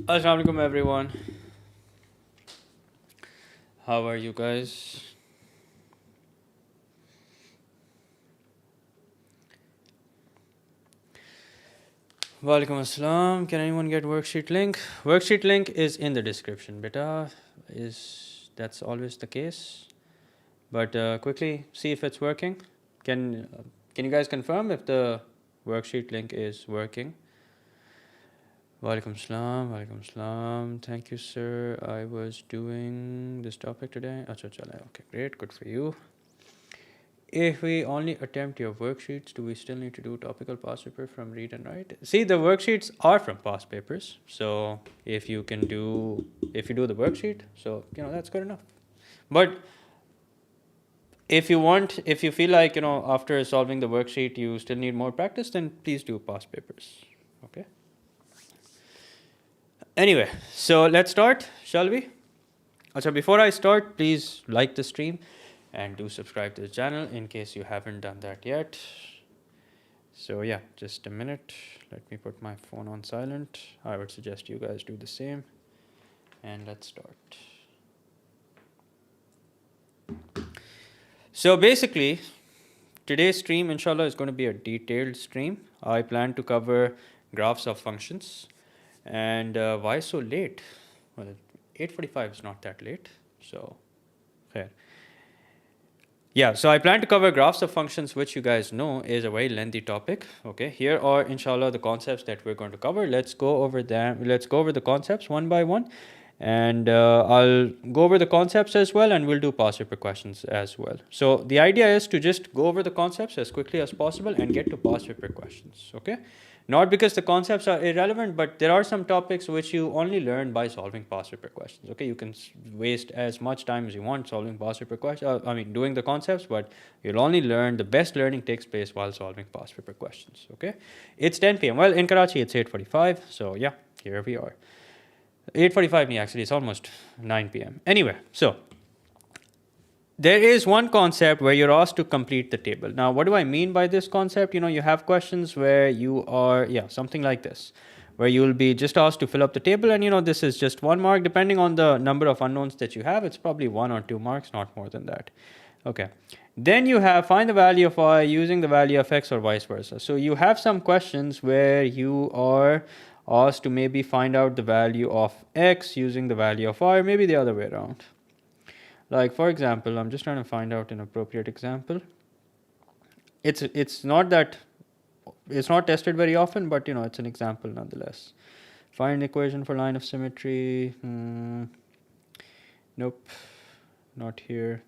Assalamu alaikum everyone. How are you guys? Walaikum assalam. Can anyone get worksheet link? Worksheet link is in the description. Beta, that's always the case. But quickly see if it's working. Can you guys confirm if the worksheet link is working? Walaikum salam, walaikum salam. Thank you, sir. I was doing this topic today. Acha, chala. Okay, great. Good for you. If we only attempt your worksheets, do we still need to do topical past paper from read and write? See, the worksheets are from past papers. So if you do the worksheet, so that's good enough. But if you feel like after solving the worksheet you still need more practice, then please do past papers. Okay. Anyway, so let's start, shall we? So before I start, please like the stream and do subscribe to the channel in case you haven't done that yet. So yeah, just a minute. Let me put my phone on silent. I would suggest you guys do the same. And let's start. So basically, today's stream, inshallah, is going to be a detailed stream. I plan to cover graphs of functions. And why so late? Well, 8:45 is not that late. So, okay. Yeah, so I plan to cover graphs of functions, which you guys know is a very lengthy topic. Okay, here are inshallah the concepts that we're going to cover. Let's go over them. Let's go over the concepts one by one. And I'll go over the concepts as well, and we'll do past paper questions as well. So the idea is to just go over the concepts as quickly as possible and get to past paper questions. Okay. Not because the concepts are irrelevant, but there are some topics which you only learn by solving past paper questions. Okay, you can waste as much time as you want solving past paper questions. Doing the concepts, but you'll only learn. The best learning takes place while solving past paper questions. Okay, it's 10 p.m. Well, in Karachi it's 8:45. So yeah, here we are. 8:45. Actually, it's almost 9 p.m. Anyway, so there is one concept where you're asked to complete the table. Now, what do I mean by this concept? You have questions where you are, something like this, where you'll be just asked to fill up the table, and this is just 1 mark. Depending on the number of unknowns that you have, it's probably 1 or 2 marks, not more than that. Okay. Then you have find the value of y using the value of x or vice versa. So you have some questions where you are asked to maybe find out the value of x using the value of y, or maybe the other way around. Like, for example, I'm just trying to find out an appropriate example. It's not tested very often, but it's an example nonetheless. Find an equation for line of symmetry. Nope, not here,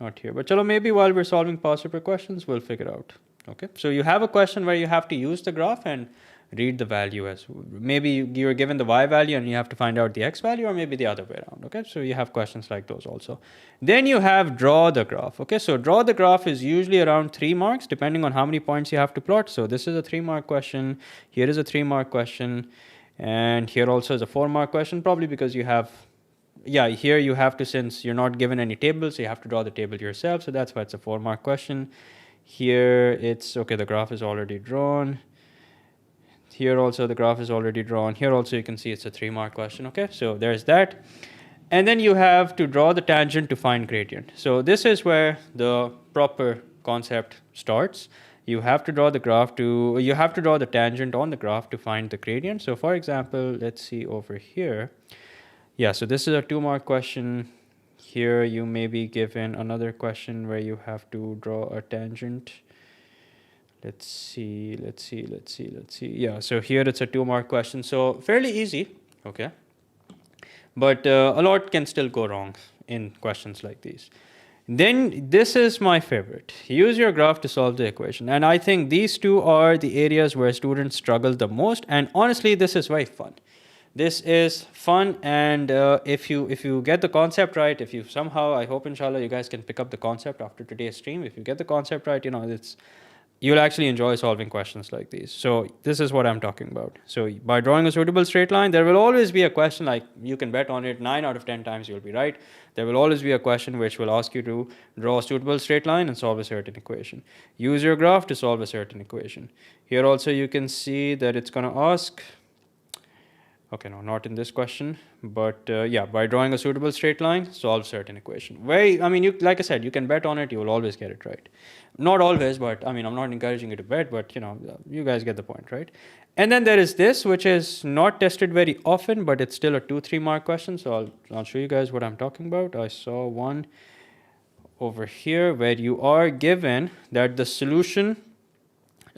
not here. But chalo, maybe while we're solving past paper questions, we'll figure out. Okay, so you have a question where you have to use the graph and read the value as maybe you're given the y value and you have to find out the x value, or maybe the other way around. Okay, so you have questions like those also. Then you have draw the graph. Okay, so draw the graph is usually around 3 marks depending on how many points you have to plot. So this is a 3-mark question, here is a 3-mark question, and here also is a 4-mark question, probably because you have here you have to, since you're not given any table, so you have to draw the table yourself, so that's why it's a 4-mark question. Here it's okay, the graph is already drawn. Here also the graph is already drawn. Here also you can see it's a 3-mark question. Okay, so there's that. And then you have to draw the tangent to find gradient. So this is where the proper concept starts. You have to draw the tangent on the graph to find the gradient. So for example, let's see over here. Yeah, so this is a 2-mark question. Here you may be given another question where you have to draw a tangent. Let's see. Yeah, so here it's a 2-mark question. So fairly easy, okay? But a lot can still go wrong in questions like these. Then this is my favorite. Use your graph to solve the equation. And I think these two are the areas where students struggle the most. And honestly, this is very fun. This is fun, and if you get the concept right, if you somehow, I hope inshallah you guys can pick up the concept after today's stream. If you get the concept right, you'll actually enjoy solving questions like these. So this is what I'm talking about. So by drawing a suitable straight line, there will always be a question, like you can bet on it 9 out of 10 times you'll be right. There will always be a question which will ask you to draw a suitable straight line and solve a certain equation. Use your graph to solve a certain equation. Here also you can see that it's going to ask, Okay, no, not in this question, but yeah, by drawing a suitable straight line, solve certain equation. I mean, like I said, you can bet on it, you will always get it right. Not always, but I mean, I'm not encouraging you to bet, but you guys get the point, right? And then there is this, which is not tested very often, but it's still a 2-3 mark question. So I'll show you guys what I'm talking about. I saw one over here where you are given that the solution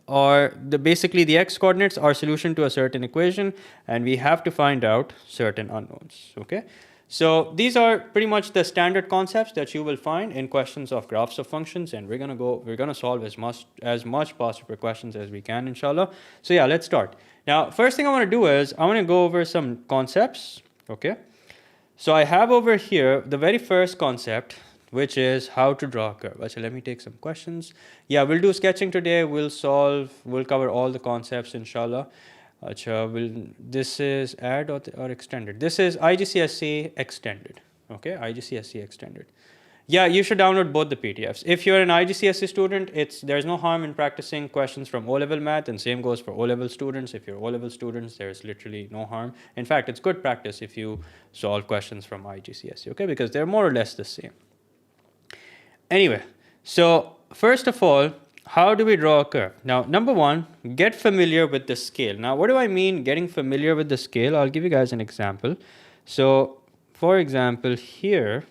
or basically the x coordinates are solution to a certain equation, and we have to find out certain unknowns. Okay, so these are pretty much the standard concepts that you will find in questions of graphs of functions, and we're gonna solve as much past paper questions as we can, inshallah. So yeah, let's start. Now, first thing I want to do is I want to go over some concepts. Okay, so I have over here the very first concept, which is how to draw a curve. So let me take some questions. Yeah, we'll do sketching today. We'll cover all the concepts, inshallah. This is add or extended. This is IGCSE extended. Okay, IGCSE extended. Yeah, you should download both the PDFs. If you're an IGCSE student, there's no harm in practicing questions from O-level math, and same goes for O-level students. If you're O-level students, there's literally no harm. In fact, it's good practice if you solve questions from IGCSE, okay, because they're more or less the same. Anyway, so first of all, how do we draw a curve? Now, number one, get familiar with the scale. Now, what do I mean getting familiar with the scale? I'll give you guys an example. So, for example, here,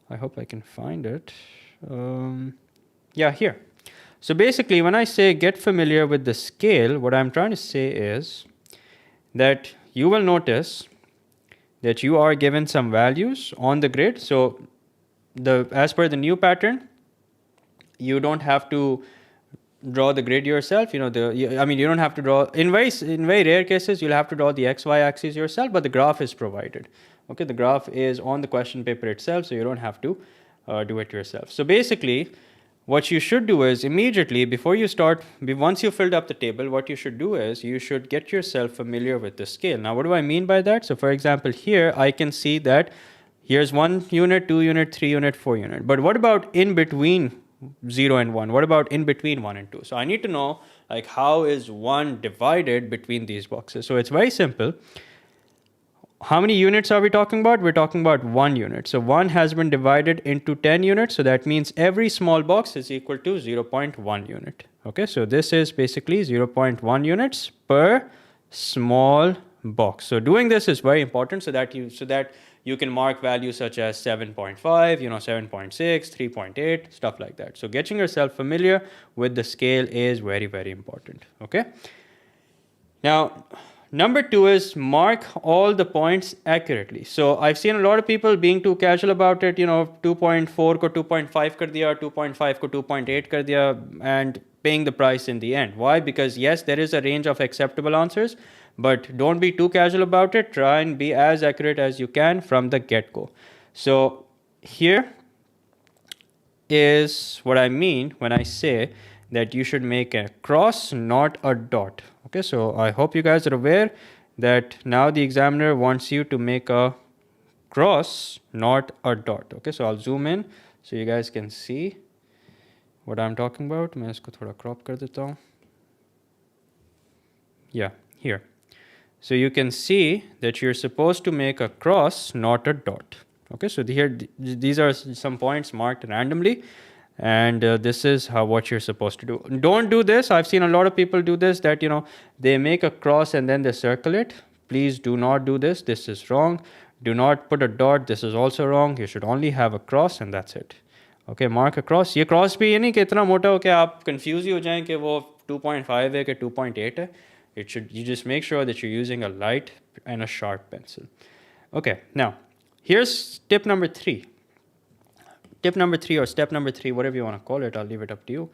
I hope I can find it. Yeah, here. So basically, when I say get familiar with the scale, what I'm trying to say is that you will notice that you are given some values on the grid. So as per the new pattern, you don't have to draw the grid yourself. You don't have to draw. In very rare cases, you'll have to draw the XY axis yourself, but the graph is provided. Okay, the graph is on the question paper itself, so you don't have to do it yourself. So basically, what you should do is immediately before you start, once you filled up the table, what you should do is you should get yourself familiar with the scale. Now, what do I mean by that? So for example, here I can see that here's 1 unit, 2 unit, 3 unit, 4 unit. But what about in between 0 and 1? What about in between 1 and 2? So I need to know, like, how is 1 divided between these boxes? So it's very simple. How many units are we talking about? We're talking about 1 unit. So 1 has been divided into 10 units. So that means every small box is equal to 0.1 unit. Okay, so this is basically 0.1 units per small box. So doing this is very important so that you can mark values such as 7.5, 7.6, 3.8, stuff like that. So getting yourself familiar with the scale is very, very important. Okay. Now, number 2 is mark all the points accurately. So I've seen a lot of people being too casual about it, 2.4 ko 2.5 kar diya, 2.5 ko 2.8 kar diya, and paying the price in the end. Why? Because yes, there is a range of acceptable answers, but don't be too casual about it. Try and be as accurate as you can from the get-go. So here is what I mean when I say that you should make a cross, not a dot. Okay, so I hope you guys are aware that now the examiner wants you to make a cross, not a dot. Okay, so I'll zoom in so you guys can see what I'm talking about. मैं इसको थोड़ा crop कर देता हूँ. Yeah, here. So you can see that you're supposed to make a cross, not a dot. Okay, so these are some points marked randomly, and this is what you're supposed to do. Don't do this. I've seen a lot of people do this, that they make a cross and then they circle it. Please do not do this. This is wrong. Do not put a dot. This is also wrong. You should only have a cross and that's it. Okay, mark a cross. ये cross भी ये नहीं कि इतना मोटा हो कि आप confuse ही हो जाएं कि वो 2.5 है कि 2.8 है. You just make sure that you're using a light and a sharp pencil. Okay, now here's tip number 3. Tip number 3 or step number 3, whatever you want to call it, I'll leave it up to you.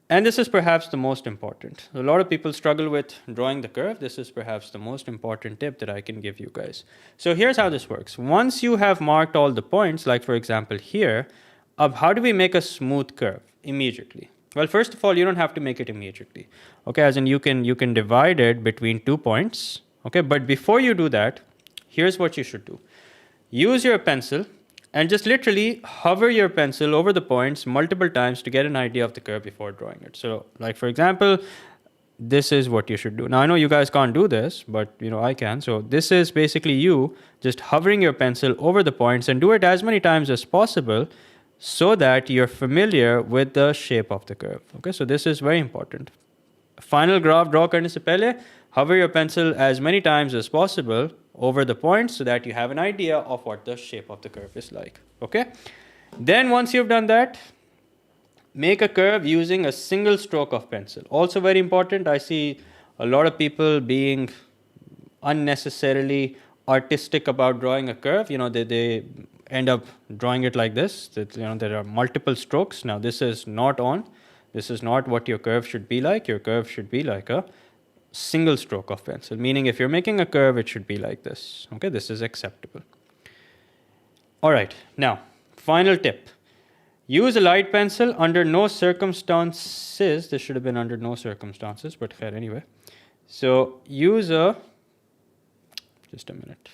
And this is perhaps the most important. A lot of people struggle with drawing the curve. This is perhaps the most important tip that I can give you guys. So here's how this works. Once you have marked all the points, like for example here, how do we make a smooth curve immediately? Well, first of all, you don't have to make it immediately. Okay, as in you can divide it between 2 points. Okay, but before you do that, here's what you should do. Use your pencil and just literally hover your pencil over the points multiple times to get an idea of the curve before drawing it. So like for example, this is what you should do. Now I know you guys can't do this, but you know I can. So this is basically you just hovering your pencil over the points, and do it as many times as possible so that you're familiar with the shape of the curve. Okay, so this is very important. Final graph draw करने से पहले hover your pencil as many times as possible over the points so that you have an idea of what the shape of the curve is like. Okay, then once you've done that, make a curve using a single stroke of pencil. Also very important, I see a lot of people being unnecessarily artistic about drawing a curve. You know, they end up drawing it like this. That, you know, there are multiple strokes. Now this is not on. This is not what your curve should be like. Your curve should be like a single stroke of pencil, meaning if you're making a curve, it should be like this. Okay, this is acceptable. All right, now, final tip. Use a light pencil under no circumstances. This should have been under no circumstances, but khair anyway. So use a, just a minute.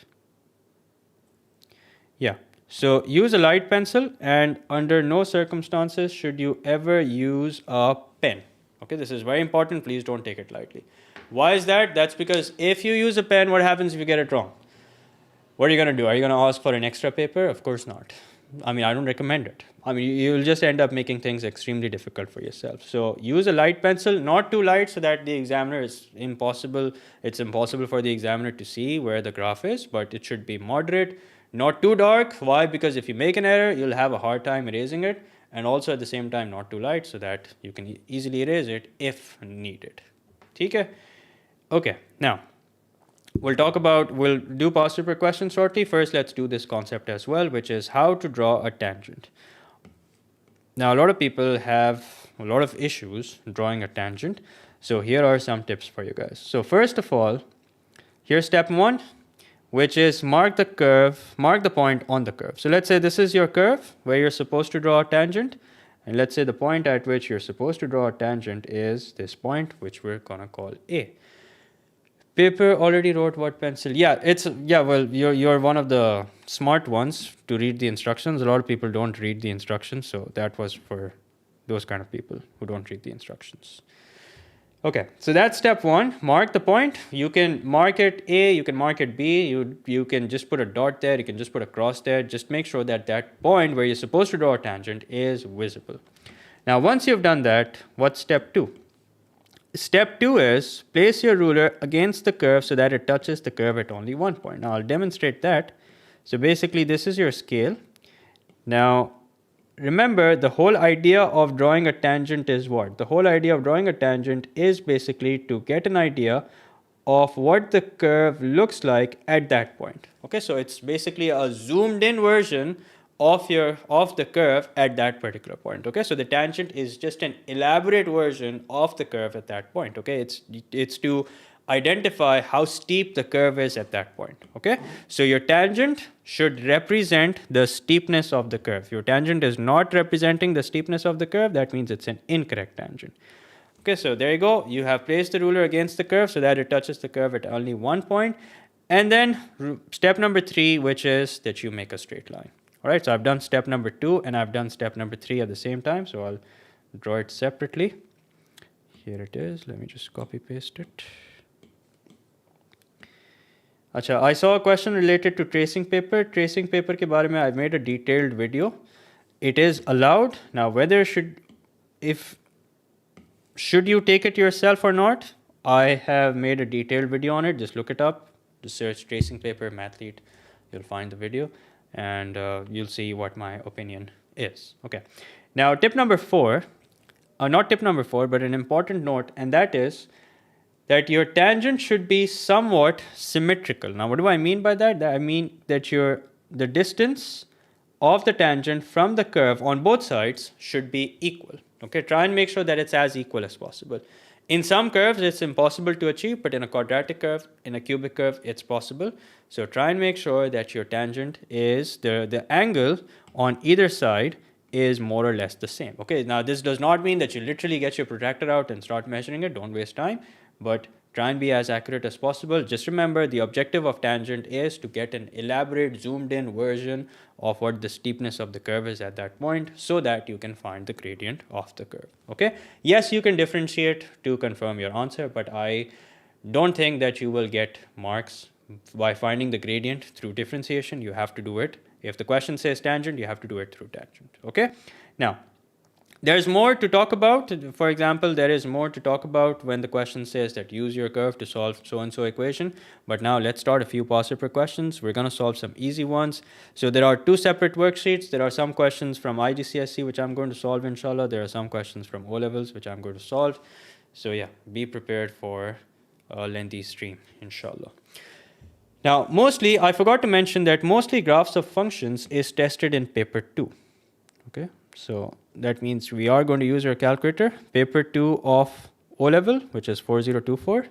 Yeah, so use a light pencil, and under no circumstances should you ever use a pen. Okay, this is very important. Please don't take it lightly. Why is that? That's because if you use a pen, what happens if you get it wrong? What are you going to do? Are you going to ask for an extra paper? Of course not. I mean, I don't recommend it. I mean, you'll just end up making things extremely difficult for yourself. So use a light pencil, not too light so that the examiner is impossible. It's impossible for the examiner to see where the graph is, but it should be moderate, not too dark. Why? Because if you make an error, you'll have a hard time erasing it. And also at the same time, not too light so that you can easily erase it if needed. Okay? Okay, now we'll do past paper questions shortly. First, let's do this concept as well, which is how to draw a tangent. Now, a lot of people have a lot of issues drawing a tangent. So here are some tips for you guys. So first of all, here's step one, which is mark the point on the curve. So let's say this is your curve where you're supposed to draw a tangent. And let's say the point at which you're supposed to draw a tangent is this point, which we're gonna call A. Paper already wrote what pencil? Well, you're one of the smart ones to read the instructions. A lot of people don't read the instructions, so that was for those kind of people who don't read the instructions. Okay, so that's step one. Mark the point. You can mark it A, you can mark it B, you can just put a dot there, you can just put a cross there. Just make sure that that point where you're supposed to draw a tangent is visible. Now, once you've done that, what's step two? Step two is place your ruler against the curve so that it touches the curve at only one point. Now I'll demonstrate that. So basically this is your scale. Now remember, the whole idea of drawing a tangent is what? The whole idea of drawing a tangent is basically to get an idea of what the curve looks like at that point. Okay, so it's basically a zoomed in version of the curve at that particular point. Okay, so the tangent is just an elaborate version of the curve at that point. Okay, it's to identify how steep the curve is at that point. Okay, so your tangent should represent the steepness of the curve. Your tangent is not representing the steepness of the curve. That means it's an incorrect tangent. Okay, so there you go. You have placed the ruler against the curve so that it touches the curve at only one point. And then step number three, which is that you make a straight line. All right, so I've done step number two and I've done step number three at the same time. So I'll draw it separately. Here it is. Let me just copy paste it. Acha, I saw a question related to tracing paper. Tracing paper ke baare mein I've made a detailed video. It is allowed. Now, whether should you take it yourself or not, I have made a detailed video on it. Just look it up. Just search tracing paper Mathlete. You'll find the video. And you'll see what my opinion is. Okay. Now, tip number four, not tip number four, but an important note, and that is that your tangent should be somewhat symmetrical. Now, what do I mean by that? I mean that the distance of the tangent from the curve on both sides should be equal. Okay, try and make sure that it's as equal as possible. In some curves, it's impossible to achieve, but in a quadratic curve, in a cubic curve, it's possible. So try and make sure that your tangent is, the angle on either side is more or less the same. Okay, now this does not mean that you literally get your protractor out and start measuring it. Don't waste time. But Try and be as accurate as possible. Just remember, the objective of tangent is to get an elaborate zoomed in version of what the steepness of the curve is at that point, so that you can find the gradient of the curve. Okay, yes, you can differentiate to confirm your answer, but I don't think that you will get marks by finding the gradient through differentiation. You have to do it. If the question says tangent, you have to do it through tangent. Okay, now there's more to talk about. For example, there is more to talk about when the question says that use your curve to solve so-and-so equation. But now let's start a few past paper questions. We're going to solve some easy ones. So there are two separate worksheets. There are some questions from IGCSE, which I'm going to solve, inshallah. There are some questions from O-levels, which I'm going to solve. So yeah, be prepared for a lengthy stream, inshallah. Now, mostly, I forgot to mention that mostly graphs of functions is tested in paper 2. Okay, so that means we are going to use our calculator. Paper 2 of O-level, which is 4024,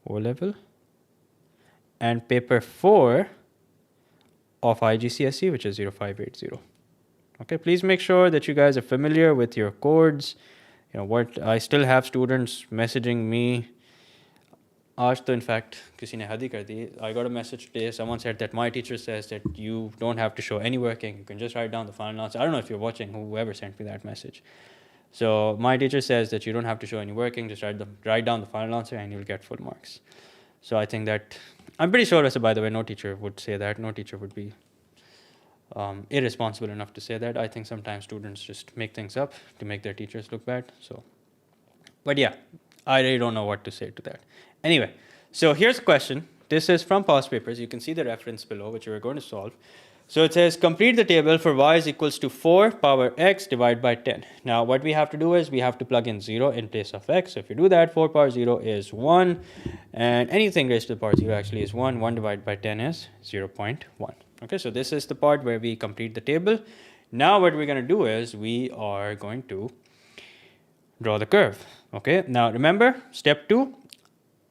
O-level, and paper 4 of IGCSE, which is 0580. Okay, please make sure that you guys are familiar with your codes. You know what, I still have students messaging me. आज तो in fact किसी ने हद ही कर दी. I got a message today. Someone said that my teacher says that you don't have to show any working. You can just write down the final answer. I don't know if you're watching, whoever sent me that message. So my teacher says that you don't have to show any working. Just write down the final answer and you'll get full marks. So I think that, I'm pretty sure, by the way, no teacher would say that. No teacher would be irresponsible enough to say that. I think sometimes students just make things up to make their teachers look bad. So, but yeah, I really don't know what to say to that. Anyway, so here's a question. This is from past papers. You can see the reference below, which we're going to solve. So it says, complete the table for y is equals to 4 power x divided by 10. Now, what we have to do is we have to plug in 0 in place of x. So if you do that, 4 power 0 is 1. And anything raised to the power 0 actually is 1. 1 divided by 10 is 0.1. Okay, so this is the part where we complete the table. Now what we're going to do is we are going to draw the curve. Okay, now remember, step 2.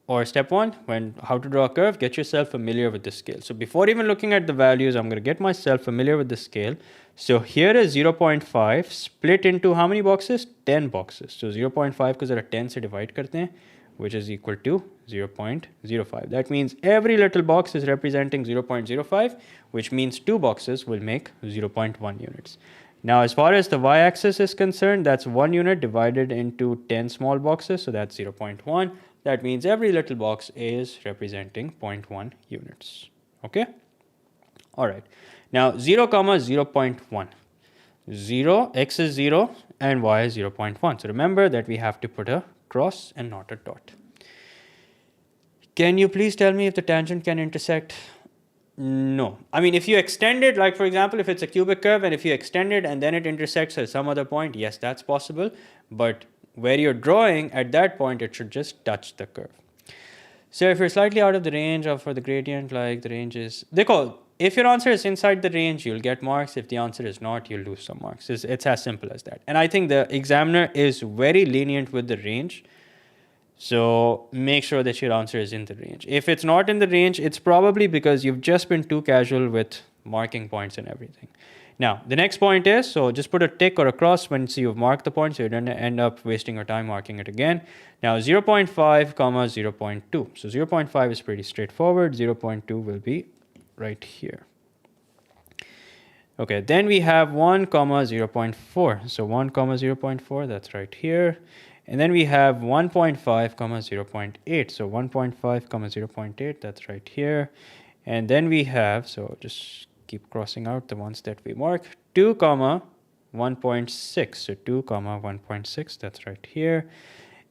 Or step 1, how to draw a curve, get yourself familiar with the scale. So before even looking at the values, I'm going to get myself familiar with the scale. So here is 0.5 split into how many boxes? 10 boxes. So 0.5 because there are 10 se divide karte hain, which is equal to 0.05. That means every little box is representing 0.05, which means 2 boxes will make 0.1 units. Now, as far as the y-axis is concerned, that's 1 unit divided into 10 small boxes. So that's 0.1. That means every little box is representing 0.1 units. Okay? All right. Now, 0, 0.1. 0, x is 0, and y is 0.1. So remember that we have to put a cross and not a dot. Can you please tell me if the tangent can intersect? No. I mean, if you extend it, like for example, if it's a cubic curve and if you extend it and then it intersects at some other point, yes, that's possible. But where you're drawing, at that point, it should just touch the curve. So if you're slightly out of the range of for the gradient, like the range is, if your answer is inside the range, you'll get marks. If the answer is not, you'll lose some marks. It's as simple as that. And I think the examiner is very lenient with the range. So make sure that your answer is in the range. If it's not in the range, it's probably because you've just been too casual with marking points and everything. Now, the next point is, so just put a tick or a cross once you've marked the point, so you don't end up wasting your time marking it again. Now, 0.5, 0.2. So 0.5 is pretty straightforward. 0.2 will be right here. Okay, then we have 1, 0.4. So 1, 0.4, that's right here. And then we have 1.5, 0.8. So 1.5, 0.8, that's right here. And then we have, so just keep crossing out the ones that we mark. 2, 1.6. So 2, 1.6, that's right here.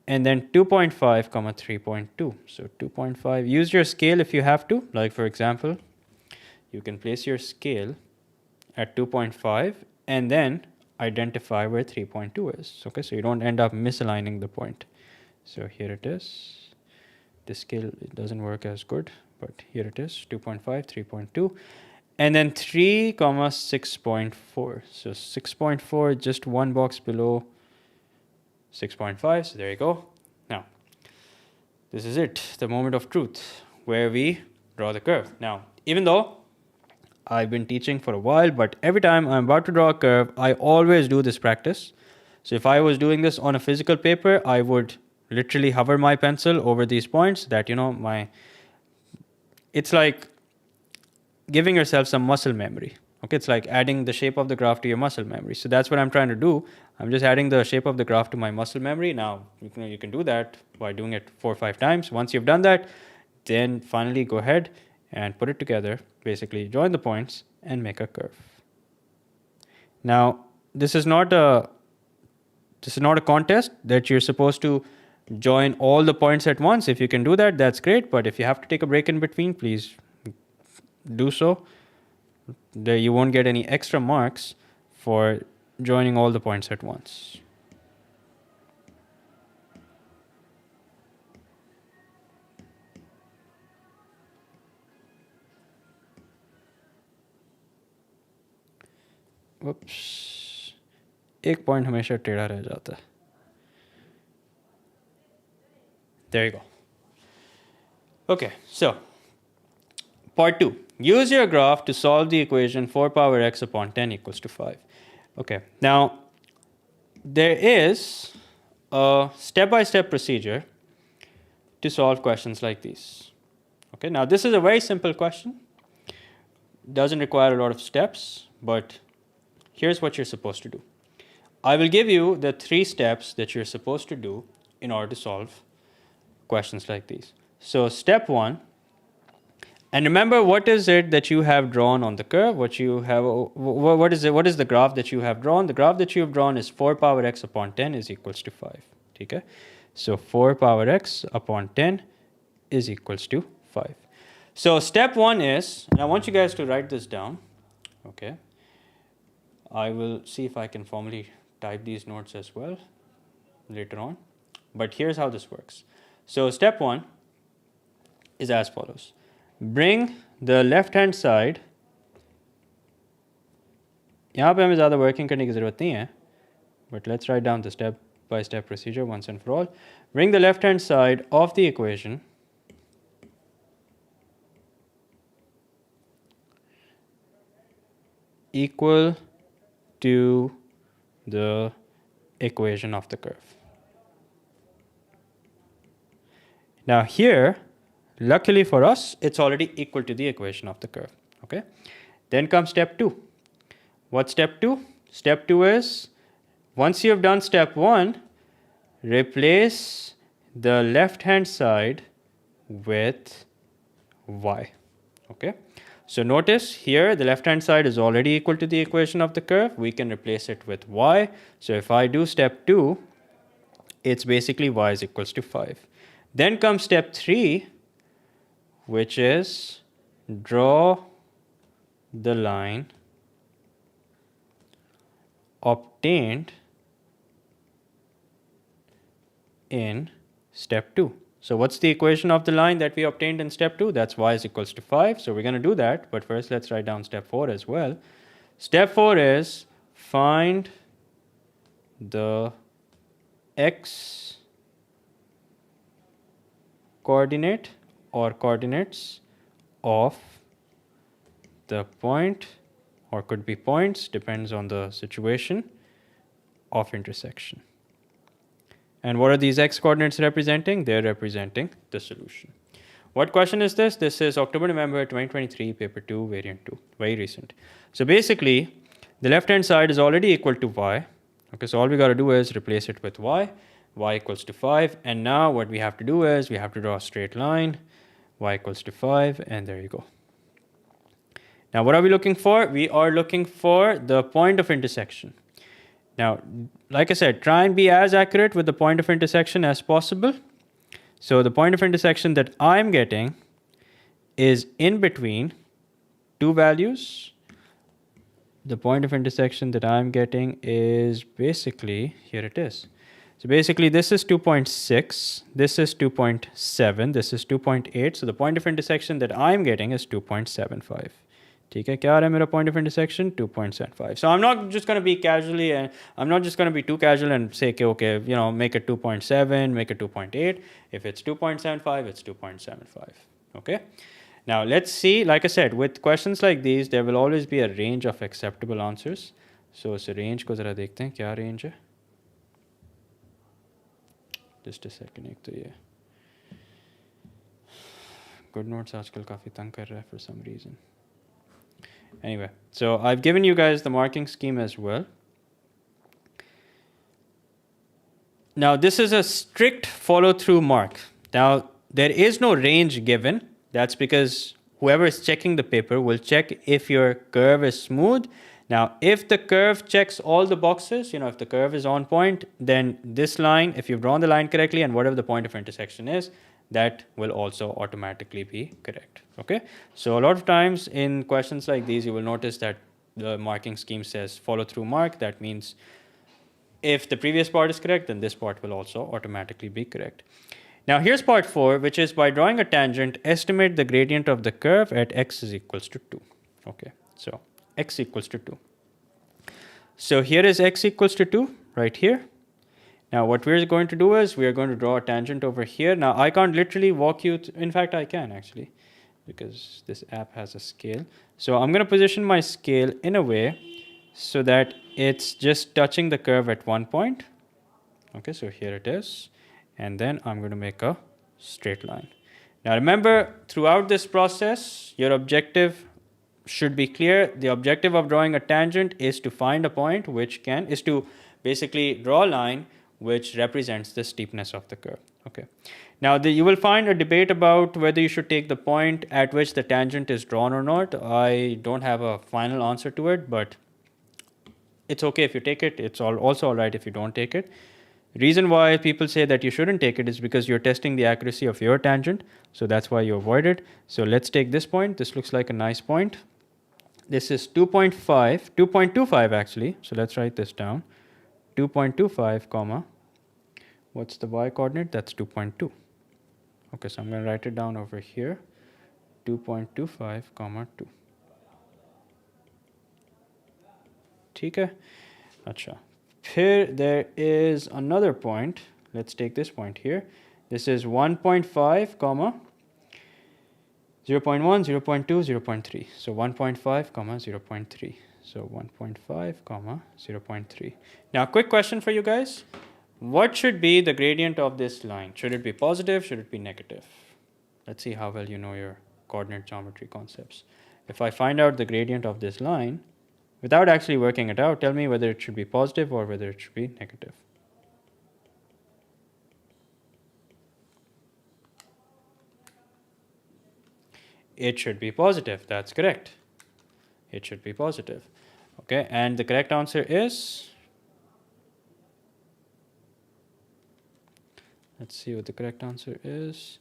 And then 2.5, 3.2. So 2.5. Use your scale if you have to. Like for example, you can place your scale at 2.5 and then identify where 3.2 is. Okay, so you don't end up misaligning the point. So here it is. This scale, it doesn't work as good, but here it is, 2.5, 3.2. And then 3, 6.4. So 6.4, just one box below 6.5. So there you go. Now, this is it, the moment of truth, where we draw the curve. Now, even though I've been teaching for a while, but every time I'm about to draw a curve, I always do this practice. So if I was doing this on a physical paper, I would literally hover my pencil over these points that, it's like giving yourself some muscle memory. Okay, it's like adding the shape of the graph to your muscle memory. So that's what I'm trying to do. I'm just adding the shape of the graph to my muscle memory. Now, you can do that by doing it 4 or 5 times. Once you've done that, then finally go ahead and put it together. Basically, join the points and make a curve. Now, this is not a contest that you're supposed to join all the points at once. If you can do that, that's great. But if you have to take a break in between, please do so. There you won't get any extra marks for joining all the points at once. Whoops. एक point हमेशा टेढ़ा रह जाता है. There you go. Okay, so part 2. Use your graph to solve the equation 4 power x upon 10 equals to 5. Okay, now there is a step-by-step procedure to solve questions like these. Okay, now this is a very simple question. Doesn't require a lot of steps, but here's what you're supposed to do. I will give you the 3 steps that you're supposed to do in order to solve questions like these. So step 1, and remember, what is it that you have drawn on the curve? What is the graph that you have drawn? The graph that you have drawn is 4 power x upon 10 is equals to 5. Okay? So 4 power x upon 10 is equals to 5. So step 1 is, and I want you guys to write this down. Okay? I will see if I can formally type these notes as well later on. But here's how this works. So step 1 is as follows. Bring the left hand side. यहाँ पे हमें ज़्यादा working करने की ज़रूरत नहीं है, but let's write down the step by step procedure once and for all. Bring the left hand side of the equation equal to the equation of the curve. Now here, luckily for us, it's already equal to the equation of the curve. Okay. Then comes step 2. What's step 2? Step 2 is, once you have done step 1, replace the left hand side with y. Okay. So notice here the left hand side is already equal to the equation of the curve. We can replace it with y. So if I do step 2, it's basically y is equals to 5. Then comes step 3, which is draw the line obtained in step 2. So what's the equation of the line that we obtained in step 2? That's y is equals to 5. So we're going to do that. But first, let's write down step 4 as well. Step 4 is find the x coordinate or coordinates of the point, or could be points, depends on the situation, of intersection. And what are these x coordinates representing? They're representing the solution. What question is this? This is October-November 2023, paper 2, variant 2, very recent. So basically, the left-hand side is already equal to y. Okay, so all we got to do is replace it with y equals to 5. And now what we have to do is we have to draw a straight line, y equals to 5, and there you go. Now, what are we looking for? We are looking for the point of intersection. Now, like I said, try and be as accurate with the point of intersection as possible. So the point of intersection that I'm getting is in between 2 values. The point of intersection that I'm getting is basically, here it is. So basically this is 2.6, this is 2.7, this is 2.8. So the point of intersection that I'm getting is 2.75. ठीक है, क्या आ रहा है मेरा point of intersection? 2.75. So I'm not just going to be casually, I'm not just going to be too casual and say, okay, make it 2.7, make it 2.8. If it's 2.75, it's 2.75. Okay. Now let's see, like I said, with questions like these, there will always be a range of acceptable answers. So इस range को ज़रा देखते हैं क्या range है. Just a second. एक तो ये good notes आजकल काफी तंग कर रहा है for some reason. Anyway, so I've given you guys the marking scheme as well. Now this is a strict follow-through mark. Now there is no range given. That's because whoever is checking the paper will check if your curve is smooth. Now if the curve checks all the boxes, if the curve is on point, then this line, if you've drawn the line correctly and whatever the point of intersection is, that will also automatically be correct. Okay, so a lot of times in questions like these, you will notice that the marking scheme says follow through mark. That means if the previous part is correct, then this part will also automatically be correct. Now here's part 4, which is by drawing a tangent, estimate the gradient of the curve at x is equals to 2. Okay, so x equals to 2. So here is x equals to 2 right here. Now what we're going to do is we are going to draw a tangent over here. Now I can't literally walk you, in fact I can actually, because this app has a scale. So I'm going to position my scale in a way so that it's just touching the curve at one point. Okay, so here it is. And then I'm going to make a straight line. Now remember, throughout this process, your objective should be clear. The objective of drawing a tangent is to find a point is to basically draw a line which represents the steepness of the curve. Okay. Now you will find a debate about whether you should take the point at which the tangent is drawn or not. I don't have a final answer to it, but it's okay if you take it. It's also all right if you don't take it. Reason why people say that you shouldn't take it is because you're testing the accuracy of your tangent. So that's why you avoid it. So let's take this point. This looks like a nice point. This is 2.25 actually. So let's write this down. 2.25 comma, what's the y coordinate? That's 2.2. Okay, so I'm going to write it down over here. 2.25 comma 2. ठीक है? अच्छा. Here there is another point. Let's take this point here. This is 1.5 comma 0.1, 0.2, 0.3. So 1.5 comma 0.3. So 1.5 comma 0.3. Now quick question for you guys. What should be the gradient of this line? Should it be positive? Should it be negative? Let's see how well you know your coordinate geometry concepts. If I find out the gradient of this line, without actually working it out, tell me whether it should be positive or whether it should be negative. It should be positive. That's correct. It should be positive. Okay, and the correct answer is, let's see what the correct answer is.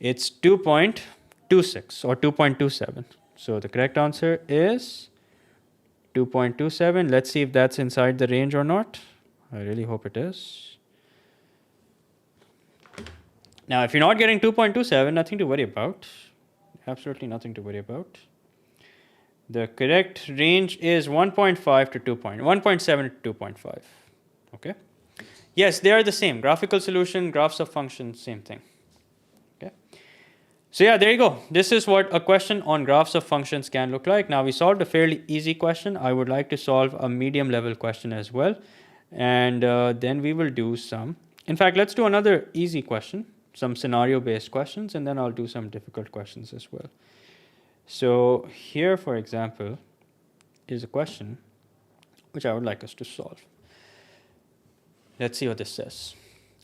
It's 2.26 or 2.27. So the correct answer is 2.27. Let's see if that's inside the range or not. I really hope it is. Now, if you're not getting 2.27, nothing to worry about. Absolutely nothing to worry about. The correct range is 1.5 to 1.7 to 2.5. Okay. Yes, they are the same. Graphical solution, graphs of functions, same thing. Okay. So yeah, there you go. This is what a question on graphs of functions can look like. Now we solved a fairly easy question. I would like to solve a medium level question as well. And then we will do some, in fact, let's do another easy question, some scenario based questions, and then I'll do some difficult questions as well. So here, for example, is a question which I would like us to solve. Let's see what this says.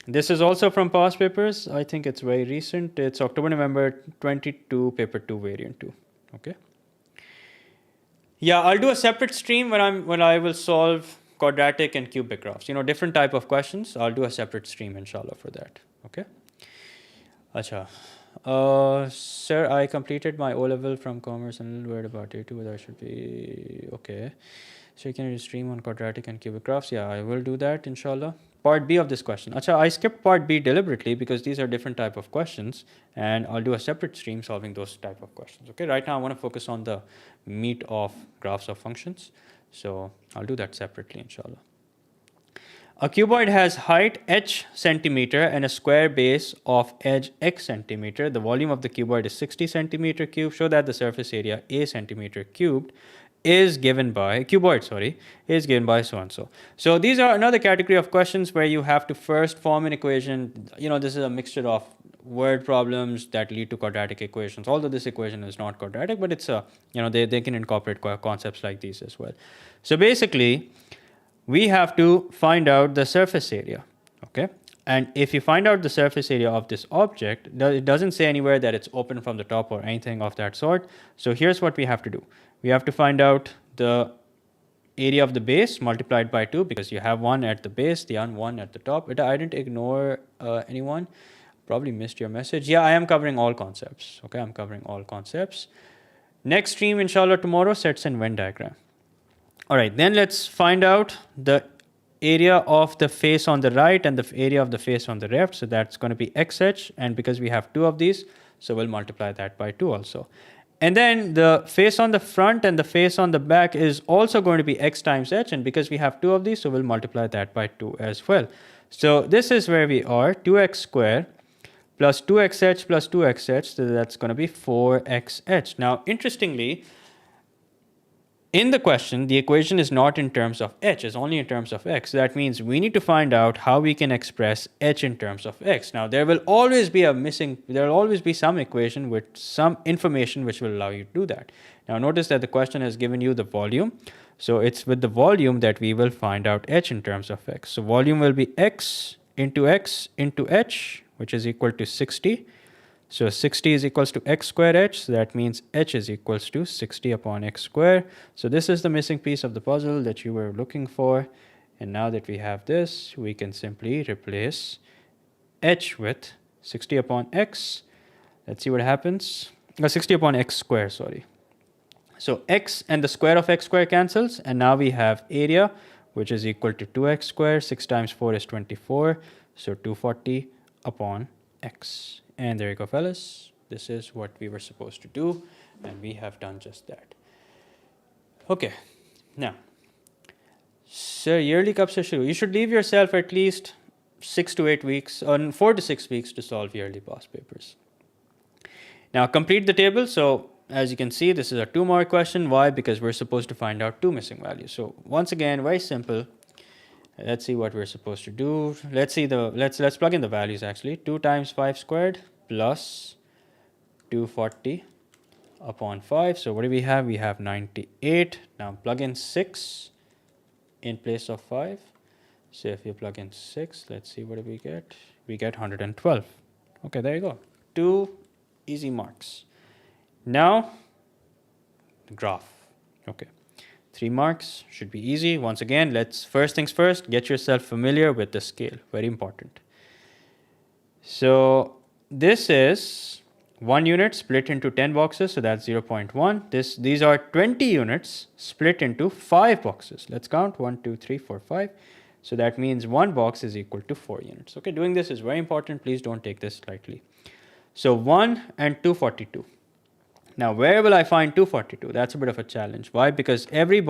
This is also from past papers. I think it's very recent. It's October, November 22, paper 2, variant 2. Okay. Yeah, I'll do a separate stream when I will solve quadratic and cubic graphs. Different type of questions. I'll do a separate stream, inshallah, for that. Okay. Acha. Sir, I completed my O-level from commerce and a little worried about A2, whether I should be okay. So you can stream on quadratic and cubic graphs. Yeah, I will do that, inshallah. Part B of this question. Acha, I skipped part B deliberately because these are different type of questions, and I'll do a separate stream solving those type of questions. Okay, right now I want to focus on the meat of graphs of functions. So I'll do that separately, inshallah. A cuboid has height h centimeter and a square base of edge x centimeter. The volume of the cuboid is 60 centimeter cubed. Show that the surface area a centimeter cubed is given by cuboid, sorry, is given by so and so. So these are another category of questions where you have to first form an equation. You know, this is a mixture of word problems that lead to quadratic equations. Although this equation is not quadratic, but it's a, you know, they can incorporate concepts like these as well. So basically, we have to find out the surface area, okay? And if you find out the surface area of this object, it doesn't say anywhere that it's open from the top or anything of that sort. So here's what we have to do. We have to find out the area of the base multiplied by 2, because you have one at the base, the one at the top. I didn't ignore anyone. Probably missed your message. Yeah, I am covering all concepts. Okay, I'm covering all concepts. Next stream, inshallah, tomorrow, sets and Venn diagram. All right, then let's find out the area of the face on the right and the area of the face on the left. So that's going to be xh, and because we have two of these, so we'll multiply that by 2 also. And then the face on the front and the face on the back is also going to be x times h, and because we have two of these, so we'll multiply that by 2 as well. So this is where we are, 2x squared plus 2xh plus 2xh, so that's going to be 4xh. Now, interestingly, in the question, the equation is not in terms of h, it's only in terms of x. So that means we need to find out how we can express h in terms of x. Now, there will always be some equation with some information which will allow you to do that. Now, notice that the question has given you the volume. So it's with the volume that we will find out h in terms of x. So volume will be x into h, which is equal to 60. So 60 is equals to x squared h, so that means h is equals to 60 upon x squared. So this is the missing piece of the puzzle that you were looking for. And now that we have this, we can simply replace h with 60 upon x. Let's see what happens. 60 upon x squared, sorry. So x and the square of x squared cancels, and now we have area, which is equal to 2x squared. 6 times 4 is 24, so 240 upon x. And there you go, fellas. This is what we were supposed to do, and we have done just that. Okay, now, sir, yearly kab se shuru? You should leave yourself at least 6 to 8 weeks, or 4 to 6 weeks to solve yearly past papers. Now, complete the table. So, as you can see, this is a 2-mark question. Why? Because we're supposed to find out 2 missing values. So, once again, very simple. Let's see what we're supposed to do. Let's plug in the values actually. 2 times 5 squared plus 240 upon 5. So what do we have? We have 98. Now plug in 6 in place of 5. So if you plug in 6, let's see what do we get. We get 112. Okay, there you go. 2 easy marks. Now, the graph. Okay. 3 marks should be easy. Once again, let's first things first, get yourself familiar with the scale. Very important. So this is 1 unit split into 10 boxes, so that's 0.1. These are 20 units split into 5 boxes. Let's count 1, 2, 3, 4, 5. So that means 1 box is equal to 4 units. Okay, doing this is very important. Please don't take this lightly. So 1 and 242. Now, where will I find 242? That's a bit of a challenge. Why? Because every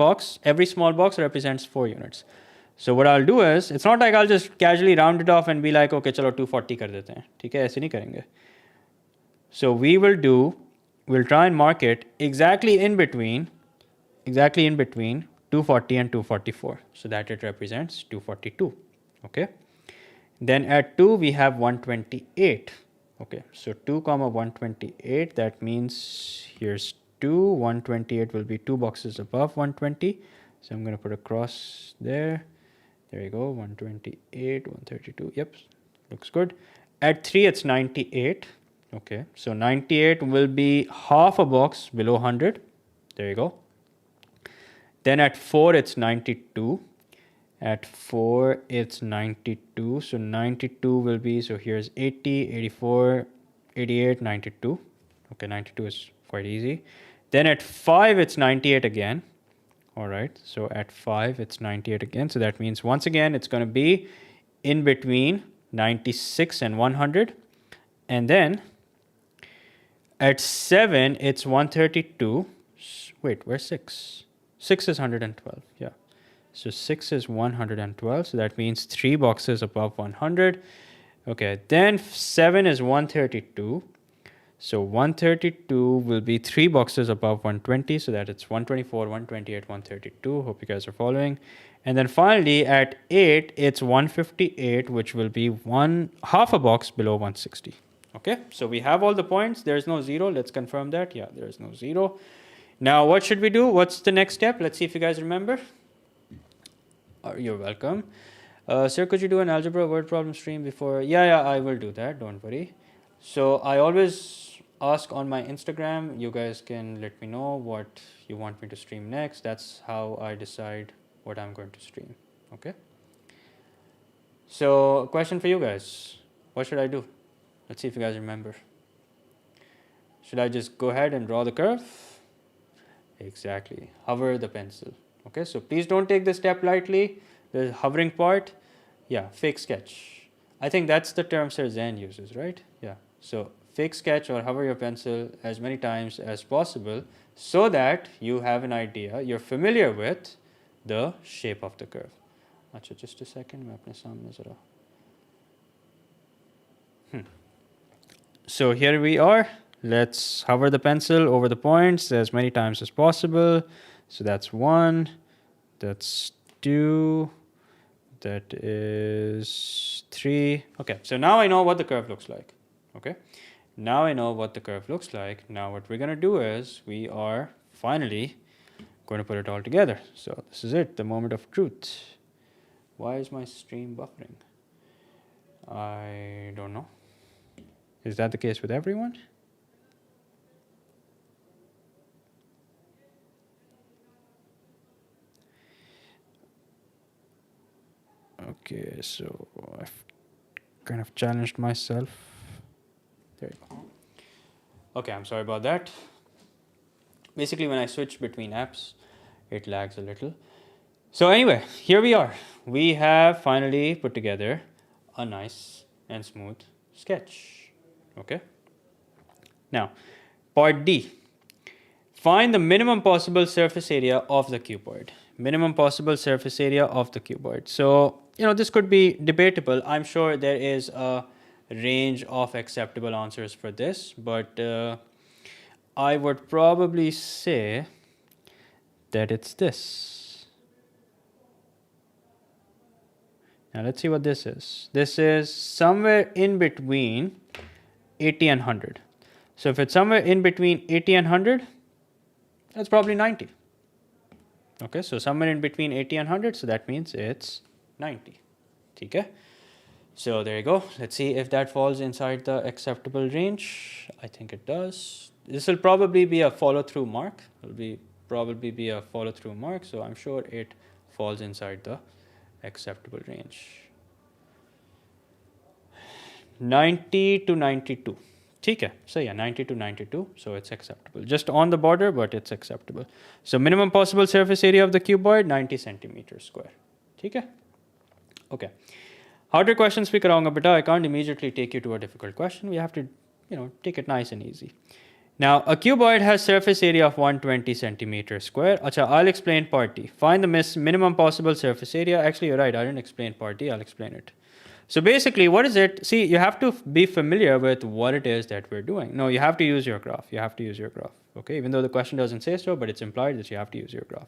small box represents 4 units. So what I'll do is, it's not like I'll just casually round it off and be like, okay, chalo 240 kar dete hain. ठीक है, ऐसे नहीं करेंगे. So we'll try and mark it exactly in between 240 and 244. So that it represents 242. Okay. Then at 2, we have 128. Okay, so 2 comma 128, that means here's 2, 128 will be 2 boxes above 120. So I'm going to put a cross there. There you go, 128, 132, yep, looks good. At 3, it's 98. Okay, so 98 will be half a box below 100. There you go. Then at 4, it's 92. At 4, it's 92. So 92 will be, so here's 80, 84, 88, 92. Okay, 92 is quite easy. Then at 5, it's 98 again. All right, so at 5, it's 98 again. So that means, once again, it's going to be in between 96 and 100. And then at 7, it's 132. Wait, where's 6? 6 is 112, yeah. So 6 is 112, so that means 3 boxes above 100. Okay, then 7 is 132. So 132 will be 3 boxes above 120, so that it's 124, 128, 132. Hope you guys are following. And then finally at 8, it's 158, which will be half a box below 160. Okay, so we have all the points. There's no 0. Let's confirm that. Yeah, there's no 0. Now, what should we do? What's the next step? Let's see if you guys remember. You're welcome. Sir, could you do an algebra word problem stream before? Yeah, I will do that. Don't worry. So I always ask on my Instagram. You guys can let me know what you want me to stream next. That's how I decide what I'm going to stream. Okay. So, question for you guys. What should I do? Let's see if you guys remember. Should I just go ahead and draw the curve? Exactly. Hover the pencil. Okay, so please don't take this step lightly. The hovering part, yeah, fake sketch. I think that's the term Sir Zen uses, right? Yeah. So fake sketch or hover your pencil as many times as possible so that you have an idea, you're familiar with the shape of the curve. Achha, just a second. So here we are. Let's hover the pencil over the points as many times as possible. So that's 1, that's 2, that is 3. Okay, so now I know what the curve looks like. Okay, now I know what the curve looks like. Now what we're going to do is we are finally going to put it all together. So this is it, the moment of truth. Why is my stream buffering? I don't know. Is that the case with everyone? Okay, so I've kind of challenged myself. There you go. Okay, I'm sorry about that. Basically, when I switch between apps, it lags a little. So anyway, here we are. We have finally put together a nice and smooth sketch. Okay. Now, part D. Find the minimum possible surface area of the cuboid. Minimum possible surface area of the cuboid. So, this could be debatable. I'm sure there is a range of acceptable answers for this, but I would probably say that it's this. Now, let's see what this is. This is somewhere in between 80 and 100. So, if it's somewhere in between 80 and 100, that's probably 90. Okay, so somewhere in between 80 and 100, so that means it's 90. Okay, so there you go. Let's see if that falls inside the acceptable range. I think it does. This will probably be a follow-through mark. It will probably be a follow-through mark, so I'm sure it falls inside the acceptable range. 90 to 92. Okay, so yeah, 90 to 92, so it's acceptable. Just on the border, but it's acceptable. So minimum possible surface area of the cuboid, 90 centimeters square. Okay. Okay. Harder questions we karanga beta. I can't immediately take you to a difficult question. We have to, take it nice and easy. Now, a cuboid has surface area of 120 centimeters square. Acha, I'll explain part D. Find the minimum possible surface area. Actually, you're right. I didn't explain part D. I'll explain it. So basically, what is it? See, you have to be familiar with what it is that we're doing. No, you have to use your graph. You have to use your graph. Okay, even though the question doesn't say so, but it's implied that you have to use your graph.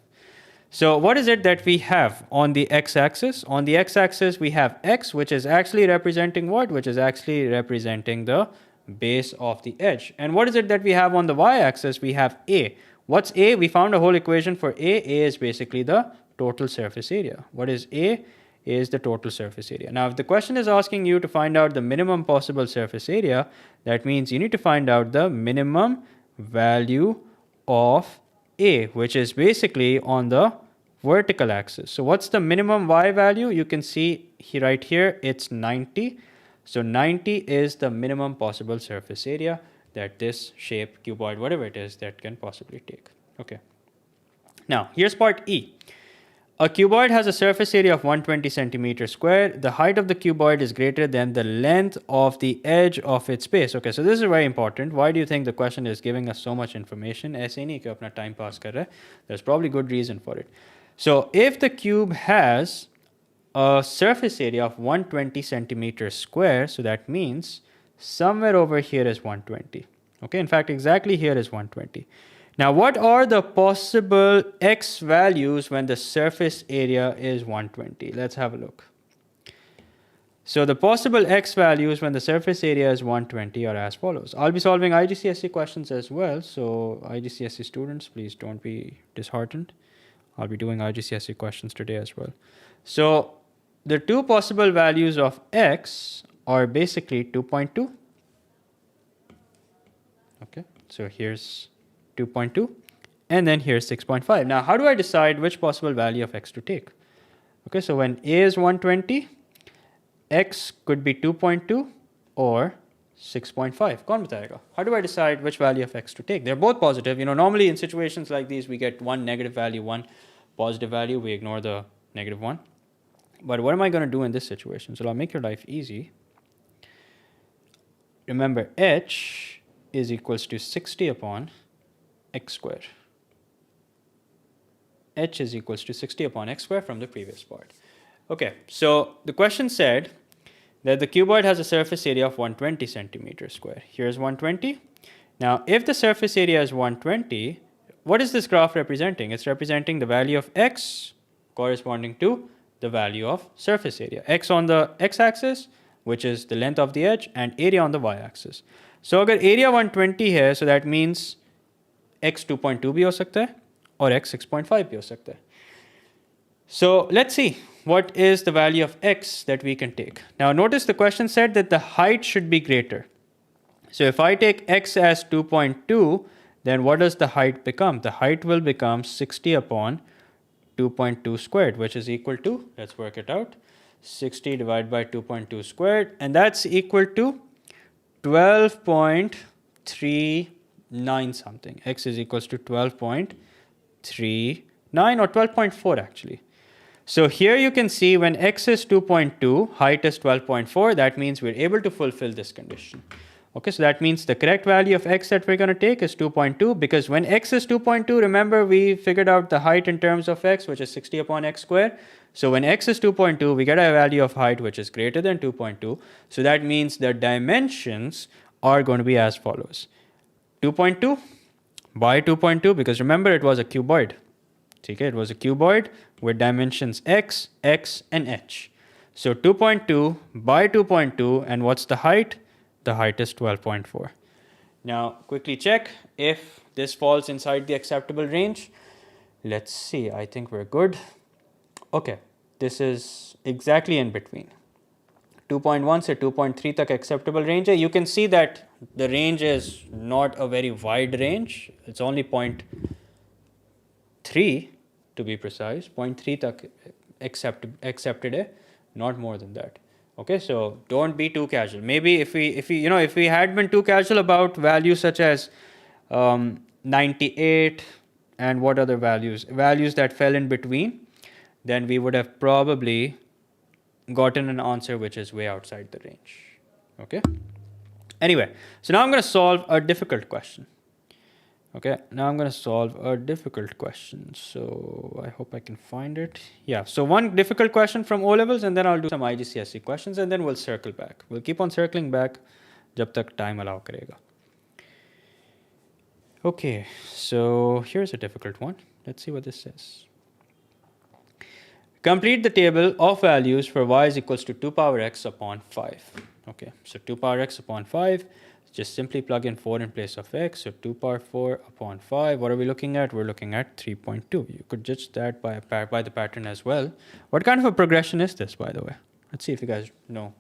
So what is it that we have on the x-axis? On the x-axis, we have x, which is actually representing what? Which is actually representing the base of the edge. And what is it that we have on the y-axis? We have a. What's a? We found a whole equation for a. A is basically the total surface area. What is a? Is the total surface area. Now, if the question is asking you to find out the minimum possible surface area, that means you need to find out the minimum value of A, which is basically on the vertical axis. So what's the minimum Y value? You can see right here, it's 90. So 90 is the minimum possible surface area that this shape, cuboid, whatever it is, that can possibly take. Okay. Now, here's part E. A cuboid has a surface area of 120 centimeters square. The height of the cuboid is greater than the length of the edge of its base. Okay, so this is very important. Why do you think the question is giving us so much information? Aise nahi ki apna time pass kar raha hai. There's probably good reason for it. So if the cube has a surface area of 120 centimeters square, so that means somewhere over here is 120. Okay, in fact, exactly here is 120. Now, what are the possible x values when the surface area is 120? Let's have a look. So the possible x values when the surface area is 120 are as follows. I'll be solving IGCSE questions as well. So IGCSE students, please don't be disheartened. I'll be doing IGCSE questions today as well. So the two possible values of x are basically 2.2. Okay, so here's 2.2 and then here's 6.5. Now, how do I decide which possible value of x to take? Okay, so when a is 120, x could be 2.2 or 6.5. कौन बताएगा? How do I decide which value of x to take? They're both positive. You know, normally in situations like these, we get one negative value, one positive value. We ignore the negative one. But what am I going to do in this situation? So I'll make your life easy. Remember, h is equals to 60 upon x squared. H is equals to 60 upon x squared from the previous part. Okay, so the question said that the cuboid has a surface area of 120 centimeters square. Here's 120. Now, if the surface area is 120, what is this graph representing? It's representing the value of x corresponding to the value of surface area. X on the x-axis, which is the length of the edge, and area on the y-axis. So, अगर area 120 है, so that means x 2.2 भी हो सकता है और x 6.5 भी हो सकता है. So let's see what is the value of x that we can take. Now notice the question said that the height should be greater. So if I take x as 2.2, then what does the height become? The height will become 60 upon 2.2 squared, which is equal to, let's work it out, 60 divided by 2.2 squared, and that's equal to 12.39 something. X is equals to 12.39 or 12.4 actually. So here you can see when x is 2.2, height is 12.4, that means we're able to fulfill this condition. Okay, so that means the correct value of x that we're going to take is 2.2, because when x is 2.2, remember we figured out the height in terms of x, which is 60 upon x squared. So when x is 2.2, we get a value of height which is greater than 2.2. So that means the dimensions are going to be as follows. 2.2 by 2.2, because remember it was a cuboid. Okay, it was a cuboid with dimensions x, x, and h. So 2.2 by 2.2, and what's the height? The height is 12.4. Now, quickly check if this falls inside the acceptable range. Let's see, I think we're good. Okay, this is exactly in between. 2.1 से 2.3 तक acceptable range है. You can see that the range is not a very wide range. It's only 0.3 to be precise. 0.3 तक accepted है, not more than that. Okay, so don't be too casual. Maybe if we had been too casual about values such as 98 and what other values that fell in between, then we would have probably gotten an answer which is way outside the range. Okay. Anyway, so now I'm going to solve a difficult question. Okay, now I'm going to solve a difficult question. So I hope I can find it. Yeah, so one difficult question from O-levels, and then I'll do some IGCSE questions, and then we'll circle back. We'll keep on circling back jab tak time allow karega. Okay, so here's a difficult one. Let's see what this says. Complete the table of values for y is equals to 2 power x upon 5. Okay, so 2 power x upon 5. Just simply plug in 4 in place of x. So 2 power 4 upon 5. What are we looking at? We're looking at 3.2. You could judge that by the pattern as well. What kind of a progression is this, by the way? Let's see if you guys know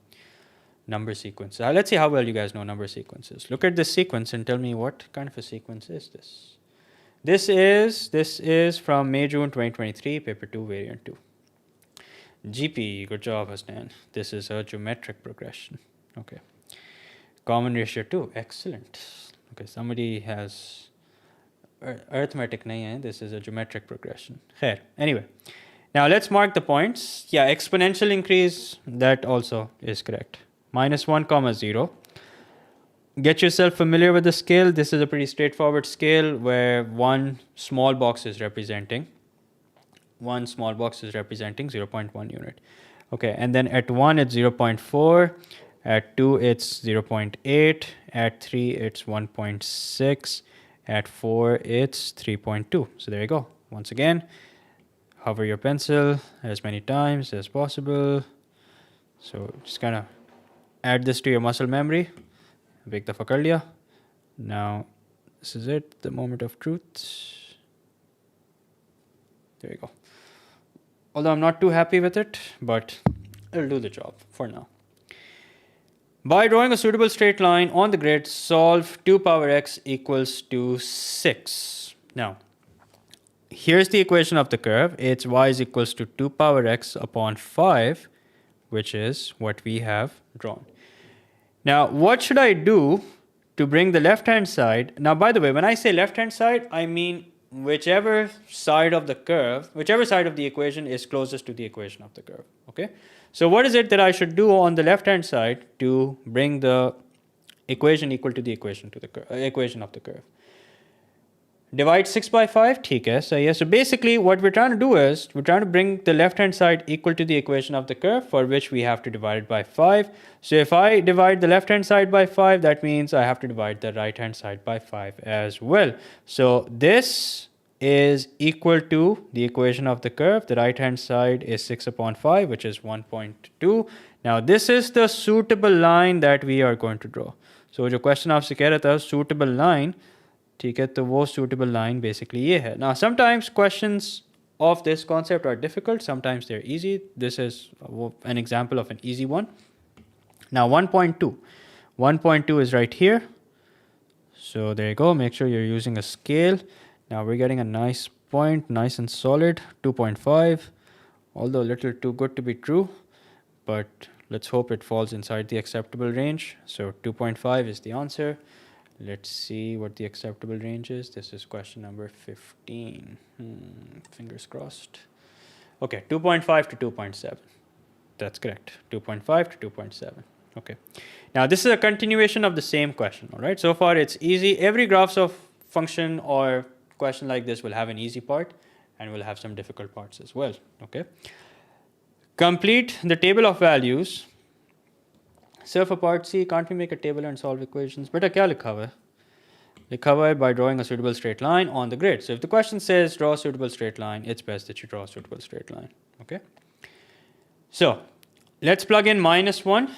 number sequences. Let's see how well you guys know number sequences. Look at this sequence and tell me what kind of a sequence is this. This is from May, June 2023, paper 2, variant 2. GP, good job, Hasnan. This is a geometric progression. Okay. Common ratio 2, excellent. Okay, somebody has arithmetic nahi hai. This is a geometric progression. Khair. Anyway, now let's mark the points. Yeah, exponential increase, that also is correct. -1, 0. Get yourself familiar with the scale. This is a pretty straightforward scale where one small box is representing 0.1 unit. Okay, and then at 1 it's 0.4. At 2, it's 0.8. At 3, it's 1.6. At 4, it's 3.2. So there you go. Once again, hover your pencil as many times as possible. So just kind of add this to your muscle memory. Big dafa kar liya. Now, this is it, the moment of truth. There you go. Although I'm not too happy with it, but it'll do the job for now. By drawing a suitable straight line on the grid, solve 2 power x equals to 6. Now, here's the equation of the curve. It's y is equals to 2 power x upon 5, which is what we have drawn. Now, what should I do to bring the left-hand side? Now, by the way, when I say left-hand side, I mean whichever side of the curve, whichever side of the equation is closest to the equation of the curve, okay? So what is it that I should do on the left-hand side to bring the equation equal to the equation of the curve? Divide 6 by 5, ठीक है, सही है. So basically what we're trying to do is, we're trying to bring the left-hand side equal to the equation of the curve, for which we have to divide it by 5. So if I divide the left-hand side by 5, that means I have to divide the right-hand side by 5 as well. So this is equal to the equation of the curve. The right-hand side is 6 upon 5, which is 1.2. Now this is the suitable line that we are going to draw. So जो question आपसे कह रहा था, suitable line, ठीक है, तो वो suitable line basically ये है. Now sometimes questions of this concept are difficult, sometimes they're easy. This is an example of an easy one. Now 1.2. 1.2 is right here. So there you go, make sure you're using a scale. Now we're getting a nice point, nice and solid, 2.5, although a little too good to be true, but let's hope it falls inside the acceptable range. So 2.5 is the answer. Let's see what the acceptable range is. This is question number 15. Fingers crossed. Okay, 2.5 to 2.7. That's correct. 2.5 to 2.7. Okay. Now this is a continuation of the same question. All right. So far it's easy. Every graphs of function or question like this will have an easy part and will have some difficult parts as well. Okay. Complete the table of values. So for part C, can't we make a table and solve equations? Beta kya likha hua hai? Likha hua hai by drawing a suitable straight line on the grid. So if the question says draw a suitable straight line, it's best that you draw a suitable straight line. Okay. So let's plug in -1.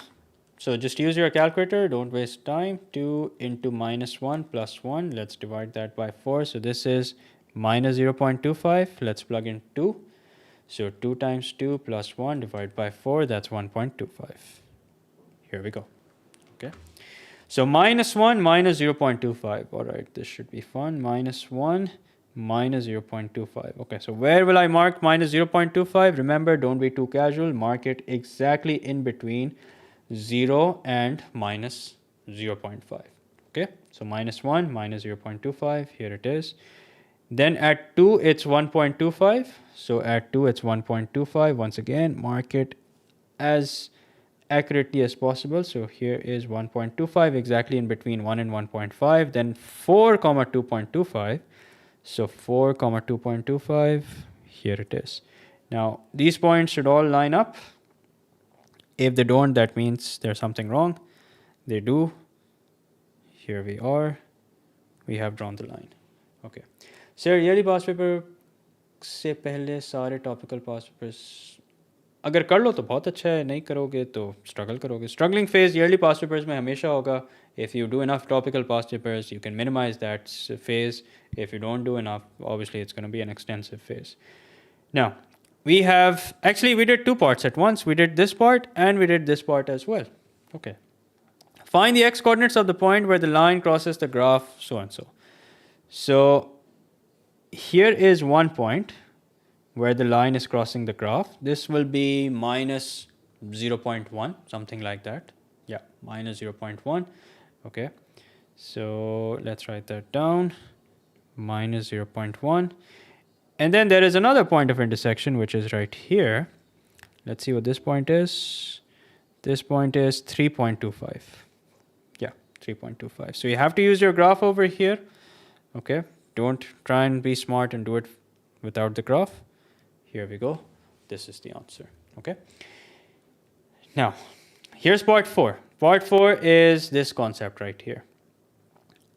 So just use your calculator, don't waste time. 2 into -1 plus 1, let's divide that by 4. So this is -0.25, let's plug in 2. So 2 times 2 plus 1 divided by 4, that's 1.25. Here we go. Okay. So -1 minus 0.25. All right, this should be fun. -1 minus 0.25. Okay, so where will I mark minus 0.25? Remember, don't be too casual. Mark it exactly in between 0 and minus 0.5. Okay, so -1 minus 0.25. Here it is. Then at 2, it's 1.25. So at 2, it's 1.25. Once again, mark it as accurately as possible. So here is 1.25, exactly in between 1 and 1.5. Then 4 comma 2.25. So 4 comma 2.25, here it is. Now these points should all line up. If they don't, that means there's something wrong. They do. Here we are. We have drawn the line. Okay. Sir, yearly past paper से पहले सारे topical past papers अगर कर लो तो बहुत अच्छा है, नहीं करोगे तो स्ट्रगल करोगे. Struggling phase yearly past papers में हमेशा होगा. If you do enough topical past papers, you can minimize that phase. If you don't do enough, obviously it's going to be an extensive phase. Now, we did 2 parts at once. We did this part and we did this part as well. Okay. Find the x coordinates of the point where the line crosses the graph, so and so. So here is one point where the line is crossing the graph. This will be minus 0.1, something like that. Yeah, minus 0.1. Okay, so let's write that down. Minus 0.1. And then there is another point of intersection, which is right here. Let's see what this point is. This point is 3.25. Yeah, 3.25. So you have to use your graph over here. Okay, don't try and be smart and do it without the graph. Here we go. This is the answer. Okay. Now, here's part 4. Part 4 is this concept right here.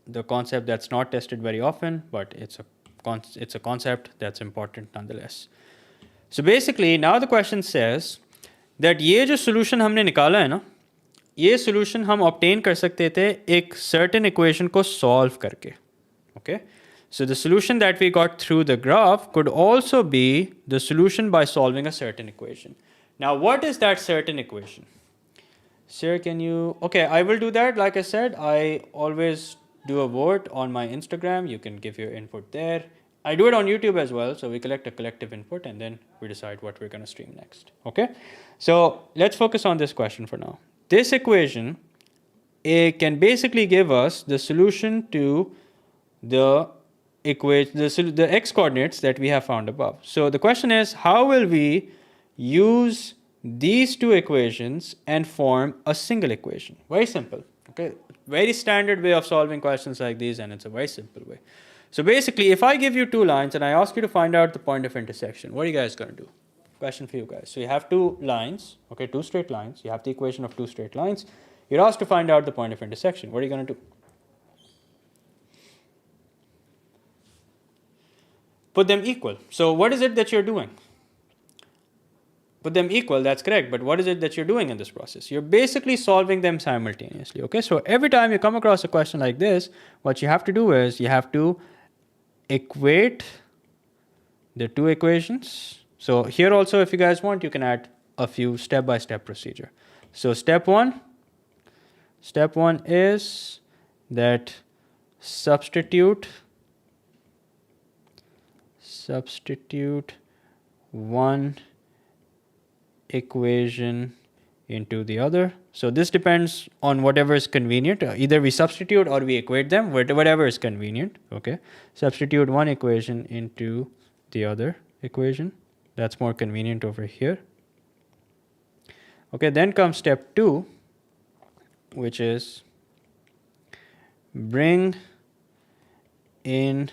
The concept that's not tested very often, but it's a concept that's important nonetheless. So basically, now the question says that ये जो solution हमने निकाला है ना, ये solution हम obtain कर सकते थे एक certain equation को solve करके. Okay? So the solution that we got through the graph could also be the solution by solving a certain equation. Now, what is that certain equation? Sir, can you... Okay, I will do that. Like I said, I always do a vote on my Instagram. You can give your input there. I do it on YouTube as well. So we collect a collective input and then we decide what we're going to stream next. Okay? So let's focus on this question for now. This equation, it can basically give us the solution to the equation, the x coordinates that we have found above. So the question is, how will we use these two equations and form a single equation? Very simple. Okay, very standard way of solving questions like these, and it's a very simple way. So basically, if I give you two lines and I ask you to find out the point of intersection, what are you guys going to do? Question for you guys. So you have two lines, okay, two straight lines. You have the equation of two straight lines. You're asked to find out the point of intersection. What are you going to do? Put them equal. So what is it that you're doing? Put them equal, that's correct. But what is it that you're doing in this process? You're basically solving them simultaneously. Okay, so every time you come across a question like this, what you have to do is you have to equate the two equations. So here also, if you guys want, you can add a few step-by-step procedure. So step one is that substitute one equation into the other. So this depends on whatever is convenient. Either we substitute or we equate them, whatever is convenient. Okay, substitute one equation into the other equation. That's more convenient over here. Okay, then comes step 2, which is bring in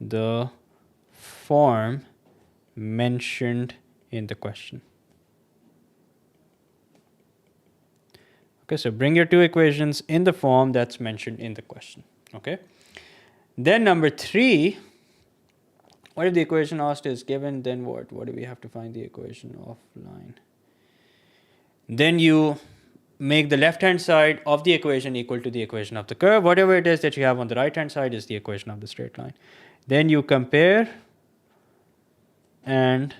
the form mentioned in the question. Okay, so bring your two equations in the form that's mentioned in the question. Okay. Then number 3, what if the equation asked is given, then what? What do we have to find the equation offline? Then you make the left-hand side of the equation equal to the equation of the curve. Whatever it is that you have on the right-hand side is the equation of the straight line. Then you compare and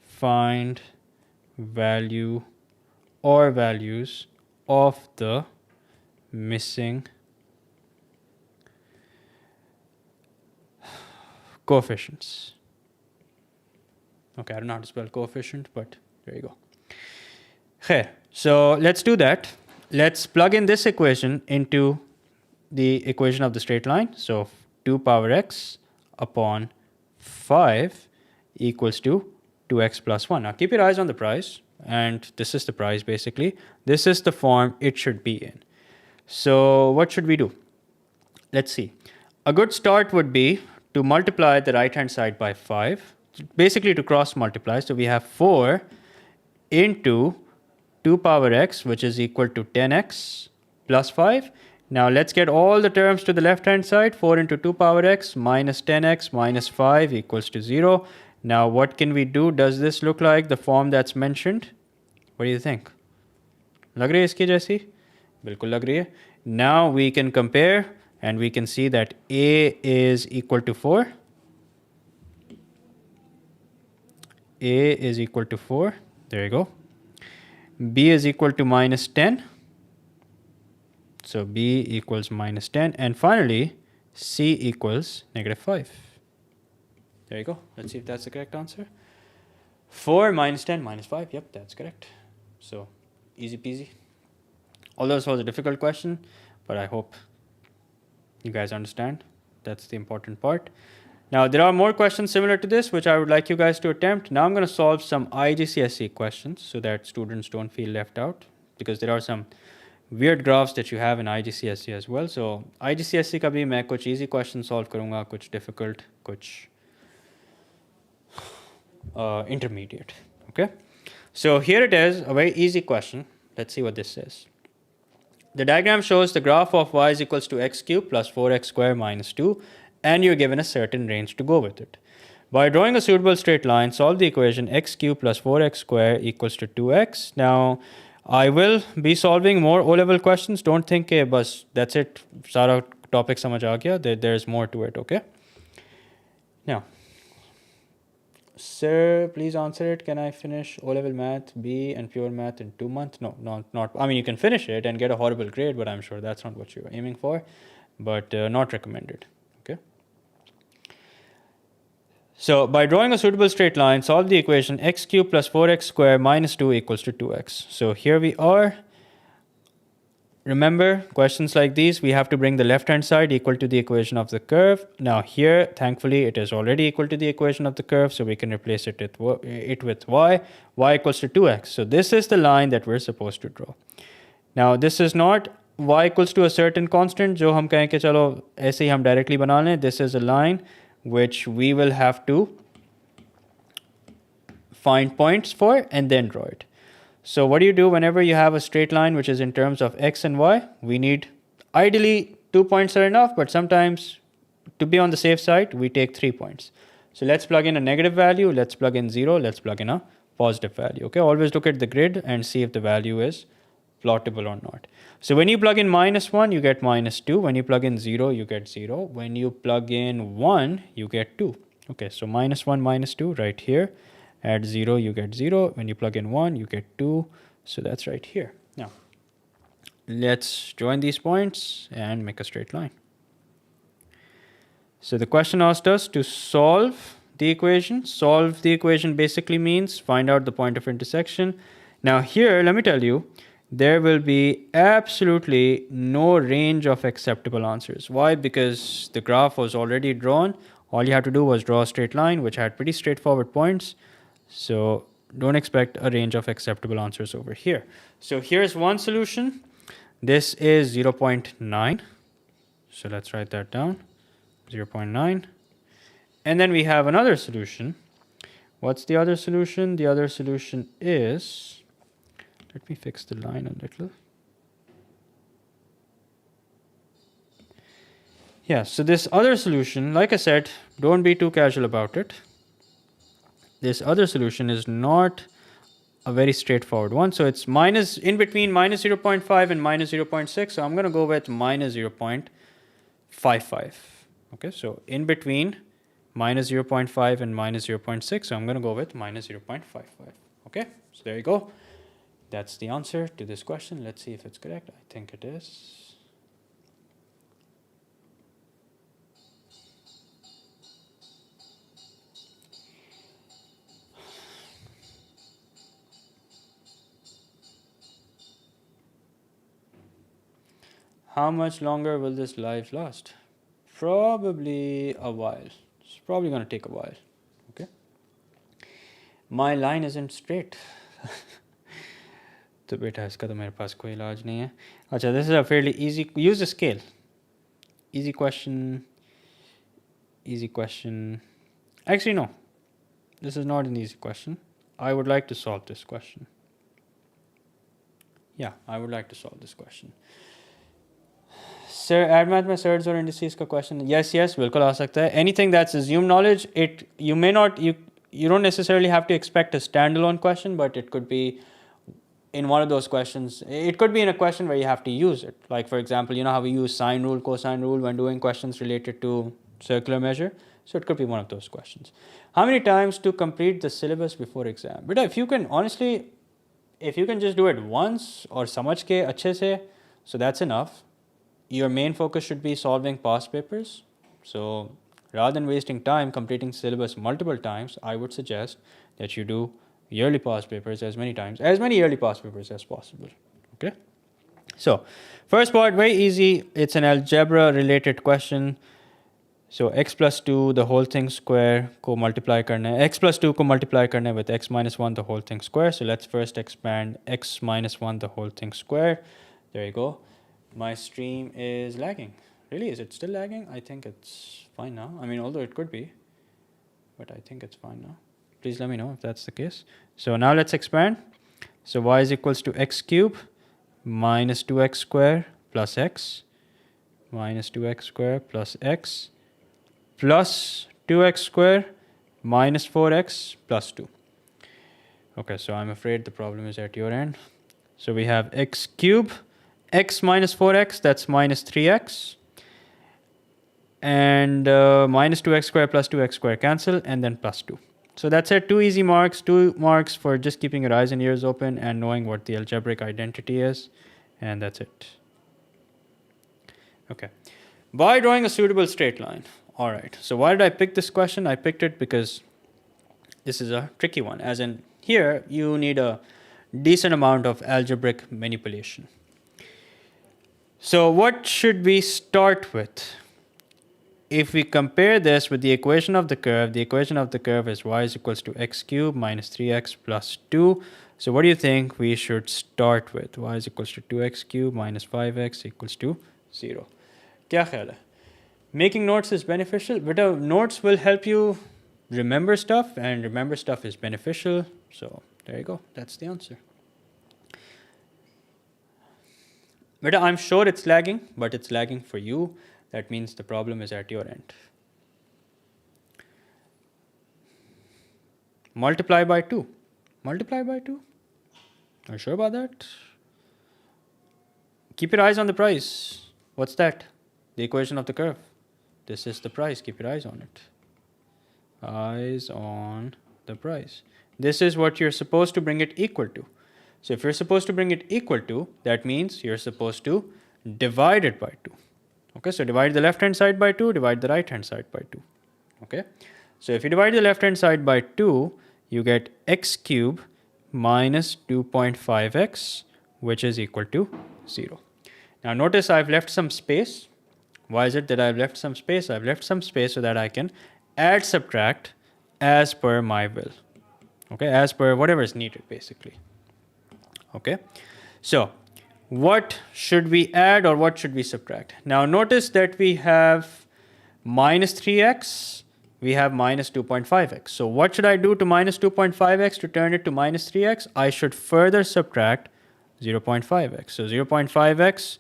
find value or values of the missing coefficients. Okay, I don't know how to spell coefficient, but there you go. Okay, so let's do that. Let's plug in this equation into the equation of the straight line. So 2 power x upon 5 equals to 2x plus 1. Now keep your eyes on the price, and this is the price basically. This is the form it should be in. So what should we do? Let's see. A good start would be to multiply the right hand side by 5, basically to cross multiply. So we have 4 into 2 power x, which is equal to 10x plus 5. Now let's get all the terms to the left hand side. 4 into 2 power x minus 10x minus 5 equals to 0. Now what can we do? Does this look like the form that's mentioned? What do you think? लग रही है इसकी जैसी? बिल्कुल लग रही है. Now we can compare and we can see that a is equal to 4. A is equal to 4. There you go. B is equal to minus 10. So B equals minus 10. And finally, C equals negative 5. There you go. Let's see if that's the correct answer. 4 minus 10 minus 5. Yep, that's correct. So easy peasy. Although this was a difficult question, but I hope you guys understand. That's the important part. Now, there are more questions similar to this, which I would like you guys to attempt. Now I'm going to solve some IGCSE questions so that students don't feel left out, because there are some weird graphs that you have in IGCSE as well. So IGCSE का भी मैं कुछ easy questions solve करूँगा, कुछ difficult, कुछ intermediate. Okay. So here it is, a very easy question. Let's see what this says. The diagram shows the graph of y is equals to x cubed plus 4x squared minus 2, and you're given a certain range to go with it. By drawing a suitable straight line, solve the equation x cubed plus 4x squared equals to 2x. Now, I will be solving more O-level questions. Don't think, hey, bus, that's it, sara topic samajh aa gaya. There's more to it, okay? Now, sir, please answer it. Can I finish O-level math B and pure math in 2 months? No, not. I mean, you can finish it and get a horrible grade, but I'm sure that's not what you're aiming for. But not recommended. Okay. So by drawing a suitable straight line, solve the equation x cubed plus 4x squared minus 2 equals to 2x. So here we are. Remember, questions like these, we have to bring the left-hand side equal to the equation of the curve. Now here, thankfully, it is already equal to the equation of the curve, so we can replace it with y. Y equals to 2x. So this is the line that we're supposed to draw. Now, this is not y equals to a certain constant, jo hum kahen ke chalo aise hi hum directly bana lein. This is a line which we will have to find points for and then draw it. So what do you do whenever you have a straight line which is in terms of x and y? We need, ideally 2 points are enough, but sometimes to be on the safe side, we take 3 points. So let's plug in a negative value, let's plug in 0, let's plug in a positive value. Okay, always look at the grid and see if the value is plottable or not. So when you plug in -1, you get -2. When you plug in 0, you get 0. When you plug in 1, you get 2. Okay, so -1, -2 right here. Add 0, you get 0. When you plug in 1, you get 2. So that's right here. Now, let's join these points and make a straight line. So the question asked us to solve the equation. Solve the equation basically means find out the point of intersection. Now here, let me tell you, there will be absolutely no range of acceptable answers. Why? Because the graph was already drawn. All you have to do was draw a straight line, which had pretty straightforward points. So don't expect a range of acceptable answers over here. So here's one solution. This is 0.9. So let's write that down, 0.9. And then we have another solution. What's the other solution? The other solution is, let me fix the line a little. Yeah, so this other solution, like I said, don't be too casual about it. This other solution is not a very straightforward one. So it's in between -0.5 and -0.6. So I'm going to go with -0.55. Okay, so in between -0.5 and -0.6. So I'm going to go with -0.55. Okay, so there you go. That's the answer to this question. Let's see if it's correct. I think it is. How much longer will this live last? Probably a while. It's probably going to take a while. Okay. My line isn't straight. तो बेटा इसका तो मेरे पास कोई इलाज नहीं है. अच्छा, this is a fairly easy. Use a scale. Easy question. Easy question. Actually, no. This is not an easy question. I would like to solve this question. Yeah, I would like to solve this question. Sir, add math में surds or indices का question. Yes, बिल्कुल आ सकता है. Anything that's assumed knowledge, you don't necessarily have to expect a standalone question, but it could be in one of those questions. It could be in a question where you have to use it. Like, for example, you know how we use sine rule, cosine rule when doing questions related to circular measure? So it could be one of those questions. How many times to complete the syllabus before exam? But if you can, honestly, if you can just do it once or samajh ke अच्छे से, so that's enough. Your main focus should be solving past papers. So rather than wasting time completing syllabus multiple times, I would suggest that you do yearly past papers as many yearly past papers as possible. Okay. So first part, very easy. It's an algebra related question. So x plus 2 the whole thing square को multiply करना है. X plus 2 को multiply करना है with x minus 1 the whole thing square. So let's first expand x minus 1 the whole thing square. There you go. My stream is lagging. Really? Is it still lagging? I think it's fine now. I mean, although it could be, but I think it's fine now. Please let me know if that's the case. So now let's expand. So y is equals to x cube minus 2x square plus x minus 2x square plus x plus 2x square minus 4x plus 2. Okay, so I'm afraid the problem is at your end. So we have x cube, x minus 4x, that's minus 3x. And minus 2x square plus 2x square cancel, and then plus 2. So that's it, 2 easy marks, 2 marks for just keeping your eyes and ears open and knowing what the algebraic identity is. And that's it. Okay. By drawing a suitable straight line. All right. So why did I pick this question? I picked it because this is a tricky one. As in here, you need a decent amount of algebraic manipulation. So what should we start with? If we compare this with the equation of the curve is y is equals to x cubed minus 3x plus 2. So what do you think we should start with? Y is equals to 2x cubed minus 5x equals to 0. Kya khayal hai? Making notes is beneficial, but notes will help you remember stuff, and remember stuff is beneficial. So there you go. That's the answer. But I'm sure it's lagging, but it's lagging for you. That means the problem is at your end. Multiply by 2. Multiply by 2? Are you sure about that? Keep your eyes on the price. What's that? The equation of the curve. This is the price. Keep your eyes on it. Eyes on the price. This is what you're supposed to bring it equal to. So if you're supposed to bring it equal to, that means you're supposed to divide it by 2. Okay, so divide the left hand side by 2, divide the right hand side by 2. Okay, so if you divide the left hand side by 2, you get x cubed minus 2.5x, which is equal to 0. Now notice I've left some space. Why is it that I've left some space? I've left some space so that I can add, subtract as per my will. Okay, as per whatever is needed basically. Okay, so what should we add or what should we subtract? Now notice that we have minus 3x, we have minus 2.5x. So what should I do to minus 2.5x to turn it to minus 3x? I should further subtract 0.5x. So 0.5x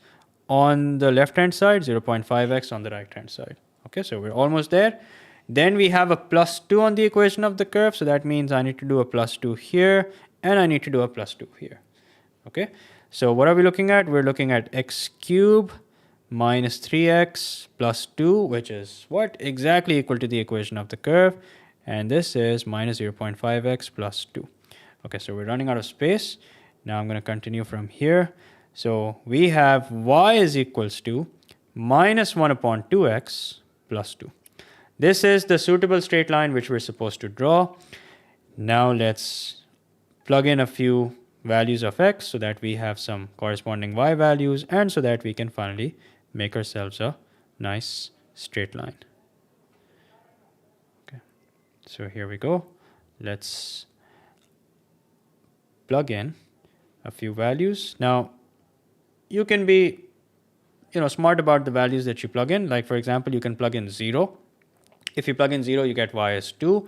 on the left hand side, 0.5x on the right hand side. Okay, so we're almost there. Then we have a plus 2 on the equation of the curve. So that means I need to do a plus 2 here and I need to do a plus 2 here. Okay. So what are we looking at? We're looking at x cubed minus 3x plus 2, which is what? Exactly equal to the equation of the curve. And this is minus 0.5x plus 2. Okay, so we're running out of space. Now I'm going to continue from here. So we have y is equals to minus 1 upon 2x plus 2. This is the suitable straight line which we're supposed to draw. Now let's plug in a few values of x so that we have some corresponding y values and so that we can finally make ourselves a nice straight line. Okay, so here we go. Let's plug in a few values. Now you can be smart about the values that you plug in. Like for example, you can plug in 0. If you plug in 0, you get y as 2.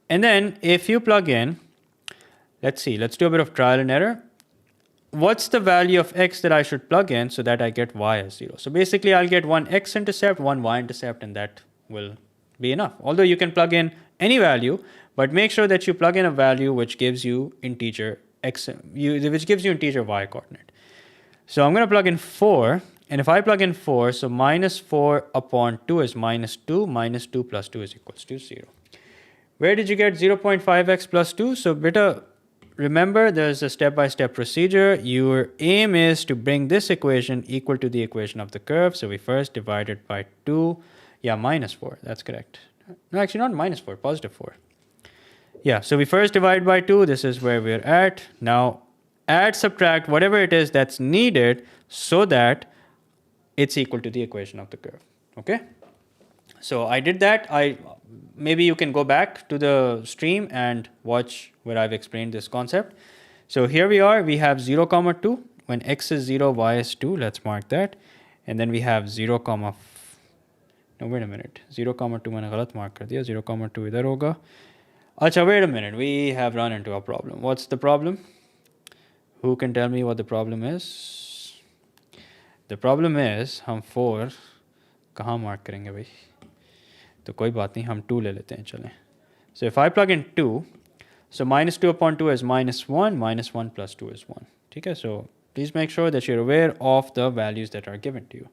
And then if you plug in, let's see, let's do a bit of trial and error. What's the value of x that I should plug in so that I get y as 0? So basically I'll get one x-intercept, one y-intercept, and that will be enough. Although you can plug in any value, but make sure that you plug in a value which gives you integer x, which gives you integer y coordinate. So I'm going to plug in 4. And if I plug in 4, so minus 4 upon 2 is minus 2. Minus 2 plus 2 is equals to 0. Where did you get 0.5x plus 2? So better remember, there's a step-by-step procedure. Your aim is to bring this equation equal to the equation of the curve. So we first divide it by 2. Yeah, minus 4. That's correct. No, actually not minus 4, positive 4. Yeah, so we first divide by 2. This is where we're at. Now add, subtract whatever it is that's needed so that it's equal to the equation of the curve. Okay, so I did that. Maybe you can go back to the stream and watch where I've explained this concept. So here we are, we have 0 comma 2. When x is 0, y is 2. Let's mark that. And then we have 0 comma no, wait a minute, 0 comma 2 मैंने गलत mark कर दिया. 0 comma 2 इधर होगा. अच्छा, wait a minute, we have run into a problem. What's the problem? Who can tell me what the problem is? The problem is हम 4 कहाँ mark करेंगे भाई? तो कोई बात नहीं, हम 2 ले लेते हैं, चलें. So if I plug in 2, so minus 2 upon 2 is minus 1, minus 1 plus 2 is 1. Okay, so please make sure that you're aware of the values that are given to you.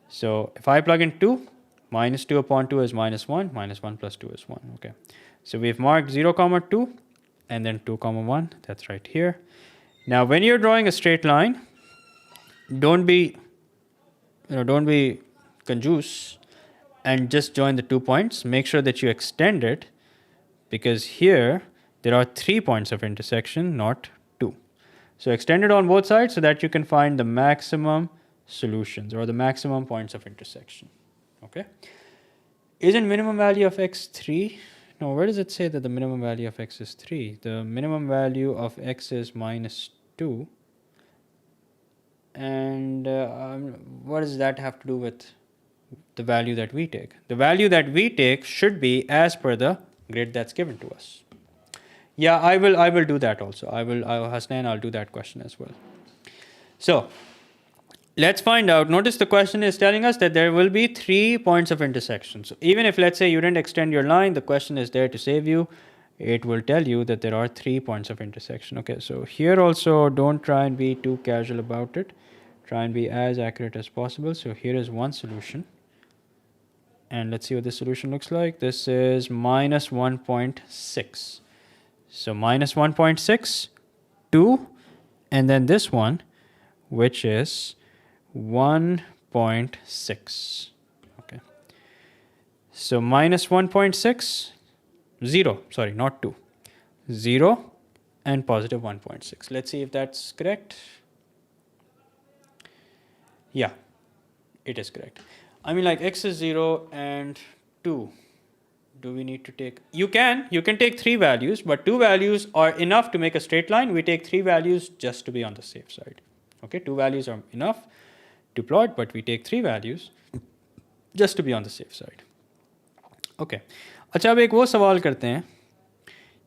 So if I plug in 2, minus 2 upon 2 is minus 1, minus 1 plus 2 is 1. Okay, so we've marked 0 comma 2 and then 2 comma 1. That's right here. Now when you're drawing a straight line, don't be conjuice and just join the 2 points. Make sure that you extend it, because here there are 3 points of intersection, not 2. So extend it on both sides so that you can find the maximum solutions or the maximum points of intersection. Okay. Isn't minimum value of x 3? No, where does it say that the minimum value of x is 3? The minimum value of x is minus 2. And what does that have to do with the value that we take? The value that we take should be as per the grid that's given to us. Yeah, I will do that also. Hasnain, I'll do that question as well. So let's find out. Notice the question is telling us that there will be 3 points of intersection. So even if, let's say, you didn't extend your line, the question is there to save you. It will tell you that there are 3 points of intersection. Okay, so here also don't try and be too casual about it. Try and be as accurate as possible. So here is one solution. And let's see what this solution looks like. This is minus 1.6. So minus 1.6, 2, and then this one, which is 1.6. Okay. So minus 1.6, 0, sorry, not 2. 0 and positive 1.6. Let's see if that's correct. Yeah, it is correct. I mean, like x is 0 and 2. Do we need to take? You can take 3 values, but 2 values are enough to make a straight line. We take 3 values just to be on the safe side. Okay, 2 values are enough to plot, but we take 3 values just to be on the safe side. Okay. अच्छा, अब एक वो सवाल करते हैं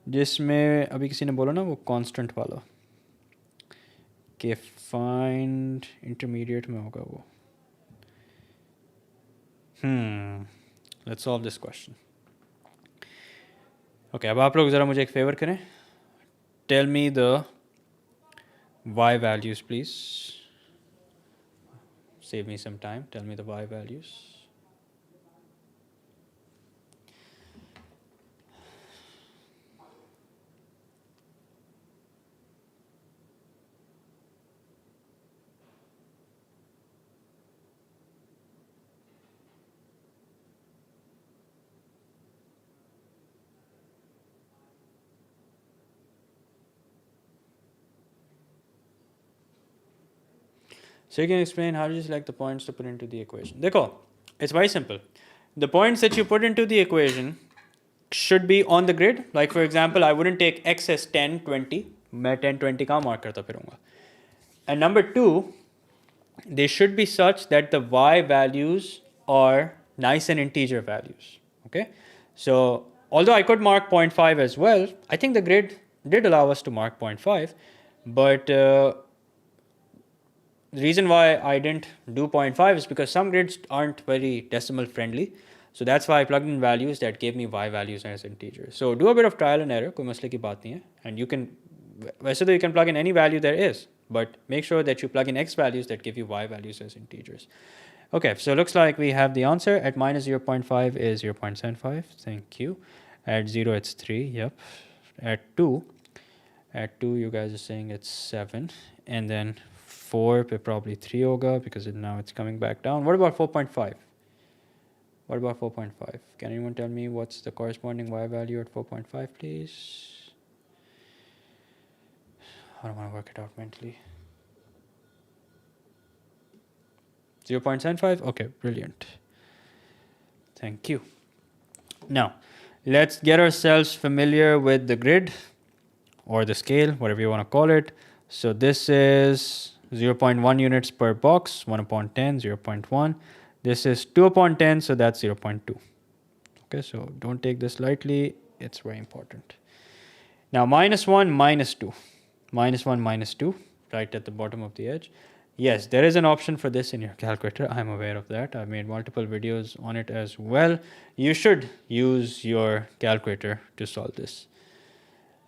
जिसमें अभी किसी ने बोला ना वो कांस्टेंट वाला कि फाइंड इंटरमीडिएट में होगा वो. Let's solve this question. Okay, अब आप लोग ज़रा मुझे एक फेवर करें. Tell me the y values, please. Save me some time. Tell me the y values. So you can explain how do you select the points to put into the equation. Dekho, it's very simple. The points that you put into the equation should be on the grid. Like for example, I wouldn't take x as 10, 20. मैं 10, 20 का mark करता फिरूंगा. And number 2, they should be such that the y values are nice and integer values. Okay. So although I could mark 0.5 as well, I think the grid did allow us to mark 0.5, but the reason why I didn't do 0.5 is because some grids aren't very decimal friendly. So that's why I plugged in values that gave me y values as integers. So do a bit of trial and error, कोई मसले की बात नहीं है. And you can, वैसे तो you can plug in any value there is, but make sure that you plug in x values that give you y values as integers. Okay, so it looks like we have the answer. At minus 0.5 is 0.75. Thank you. At 0 it's 3. Yep. At 2 you guys are saying it's 7. And then 4 पे probably 3 होगा because now it's coming back down. What about 4.5? What about 4.5? Can anyone tell me what's the corresponding y value at 4.5, please? I don't want to work it out mentally. 0.75? Okay, brilliant. Thank you. Now, let's get ourselves familiar with the grid or the scale, whatever you want to call it. So this is 0.1 units per box, 1 upon 10, 0.1. This is 2 upon 10, so that's 0.2. Okay, so don't take this lightly. It's very important. Now, minus 1, minus 2. Minus 1, minus 2, right at the bottom of the edge. Yes, there is an option for this in your calculator. I'm aware of that. I've made multiple videos on it as well. You should use your calculator to solve this.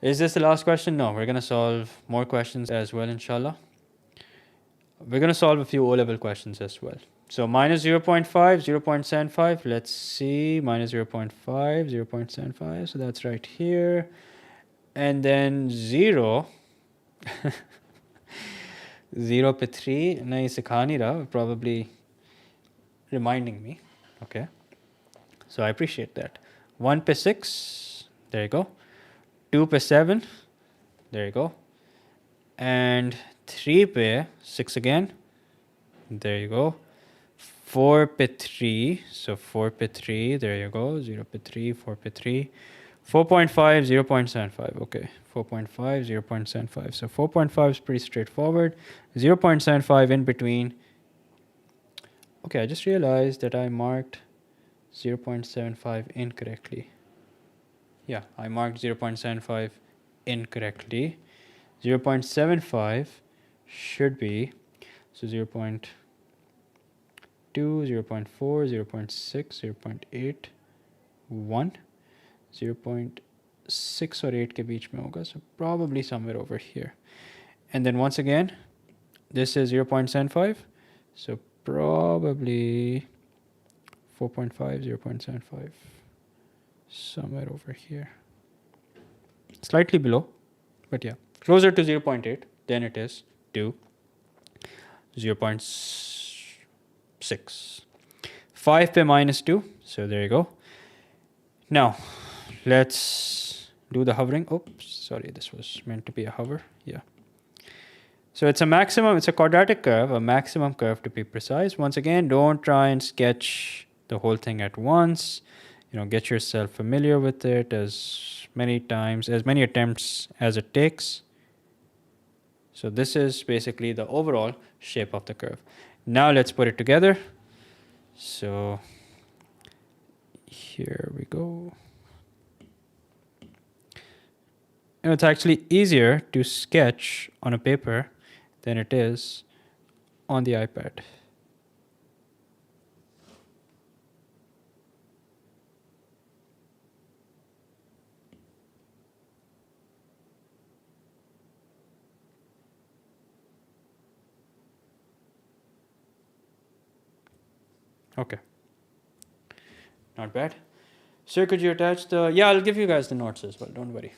Is this the last question? No, we're going to solve more questions as well, inshallah. We're going to solve a few O-level questions as well. So minus 0.5, 0.75. Let's see, minus 0.5, 0.75. So that's right here. And then 0. 0 पे 3 नहीं सिखा नहीं रहा, probably reminding me. Okay, so I appreciate that. 1 पे 6, there you go. 2 पे 7, there you go. And 3 पे 6 again, there you go. 4 पे 3, so 4 पे 3, there you go. 0 पे 3, 4 पे 3. 4.5, 0.75, okay. 4.5, 0.75. So 4.5 is pretty straightforward. 0.75 in between. Okay, I just realized that I marked 0.75 incorrectly. Yeah, I marked 0.75 incorrectly. 0.75 should be, so 0.2, 0.4, 0.6, 0.8, 1. 0.6 or 8 के बीच में होगा, so probably somewhere over here. And then once again, this is 0.75, so probably 4.5, 0.75, somewhere over here. Slightly below, but yeah, closer to 0.8 than it is to 0.6. 5 पे minus 2, so there you go. Now, let's do the hovering. Oops, sorry, this was meant to be a hover. Yeah. So it's a maximum, it's a quadratic curve, a maximum curve to be precise. Once again, don't try and sketch the whole thing at once. You know, get yourself familiar with it as many times, as many attempts as it takes. So this is basically the overall shape of the curve. Now let's put it together. So here we go. You know, it's actually easier to sketch on a paper than it is on the iPad. Okay. Not bad. Sir, could you attach the... Yeah, I'll give you guys the notes as well. Don't worry.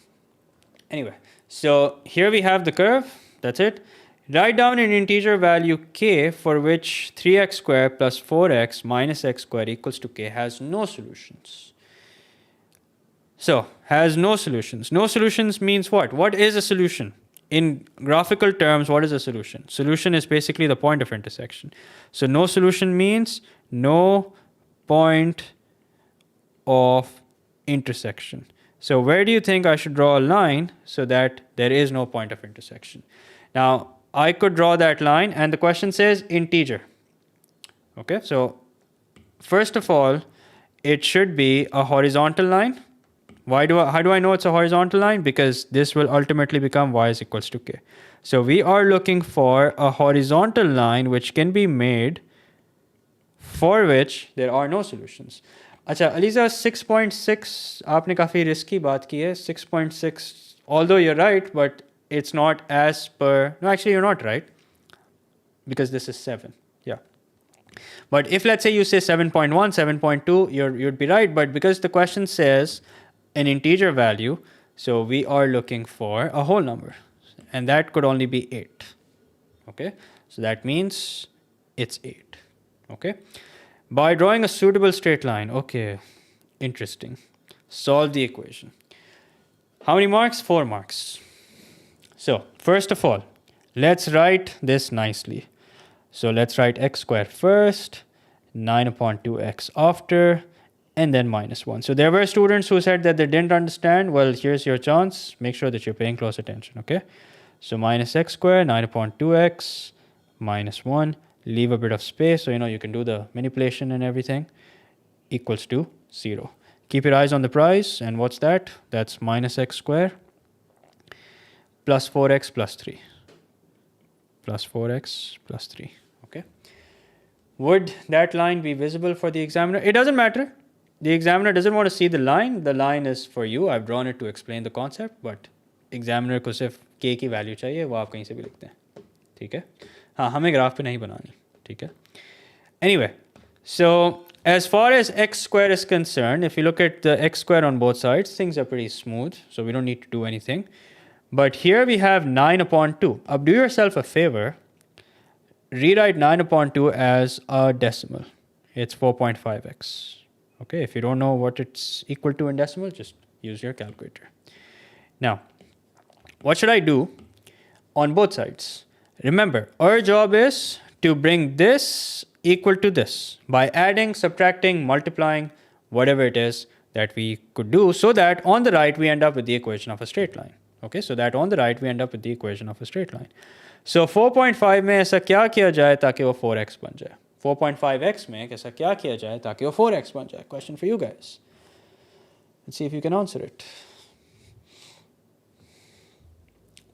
Anyway, so here we have the curve. That's it. Write down an integer value k for which 3x squared plus 4x minus x squared equals to k has no solutions. So, has no solutions. No solutions means what? What is a solution? In graphical terms, what is a solution? Solution is basically the point of intersection. So, no solution means no point of intersection. So where do you think I should draw a line so that there is no point of intersection? Now, I could draw that line and the question says integer. Okay, so first of all, it should be a horizontal line. How do I know it's a horizontal line? Because this will ultimately become y is equals to k. So we are looking for a horizontal line which can be made for which there are no solutions. अच्छा अलीज़ा 6.6 आपने काफ़ी risky बात की है 6.6 although you're right but it's not as per no actually you're not right because this is 7 yeah but if let's say you say 7.1 7.2 you'd be right but because the question says an integer value so we are looking for a whole number and that could only be 8 okay so that means it's 8 okay. By drawing a suitable straight line, okay, interesting. Solve the equation. How many marks? 4 marks. So, first of all, let's write this nicely. So, let's write x squared first, 9 upon 2x after, and then minus 1. So, there were students who said that they didn't understand. Well, here's your chance. Make sure that you're paying close attention, okay? So, minus x squared, 9 upon 2x, minus 1. Leave a bit of space so you know you can do the manipulation and everything equals to 0. Keep your eyes on the prize and what's that? That's minus x squared plus 4x plus 3. plus 4x plus 3. Okay. Would that line be visible for the examiner? It doesn't matter. The examiner doesn't want to see the line. The line is for you. I've drawn it to explain the concept, but examiner को सिर्फ k की value चाहिए, वो आप कहीं से भी लिखते हैं. ठीक है? हाँ, हमें graph पे नहीं बनानी. ठीक है? Anyway, so as far as x square is concerned, if you look at the x square on both sides, things are pretty smooth, so we don't need to do anything. But here we have 9 upon 2. Now do yourself a favor. Rewrite 9 upon 2 as a decimal. It's 4.5x. Okay, if you don't know what it's equal to in decimal, just use your calculator. Now, what should I do on both sides? Remember, our job is to bring this equal to this by adding, subtracting, multiplying, whatever it is that we could do, so that on the right we end up with the equation of a straight line. Okay, so that on the right we end up with the equation of a straight line. So 4.5 में ऐसा क्या किया जाए ताकि वो 4x बन जाए? 4.5x में ऐसा क्या किया जाए ताकि वो 4x बन जाए? Question for you guys. Let's see if you can answer it.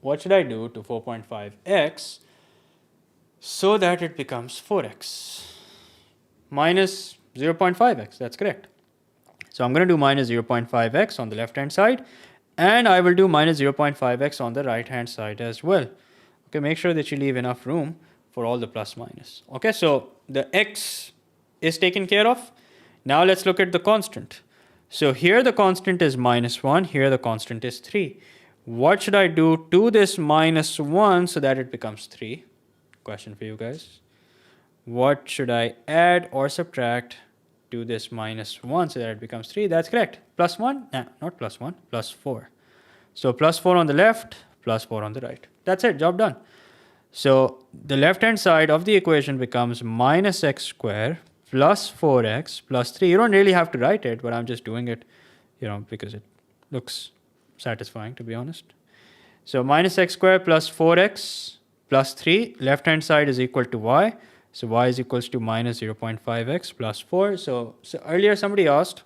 What should I do to 4.5x so that it becomes 4x? Minus 0.5x, that's correct. So I'm going to do minus 0.5x on the left hand side, and I will do minus 0.5x on the right hand side as well. Okay, make sure that you leave enough room for all the plus minus. Okay, so the x is taken care of. Now let's look at the constant. So here the constant is minus 1, here the constant is 3. What should I do to this minus 1 so that it becomes 3? Question for you guys. What should I add or subtract to this minus 1 so that it becomes 3? That's correct. Plus 1? Nah, not plus 1, plus 4. So plus 4 on the left, plus 4 on the right. That's it, job done. So the left hand side of the equation becomes minus x squared plus 4x plus 3. You don't really have to write it, but I'm just doing it, because it looks satisfying, to be honest. So minus x squared plus 4x plus 3, left hand side is equal to y. So y is equals to minus 0.5x plus 4. So earlier somebody asked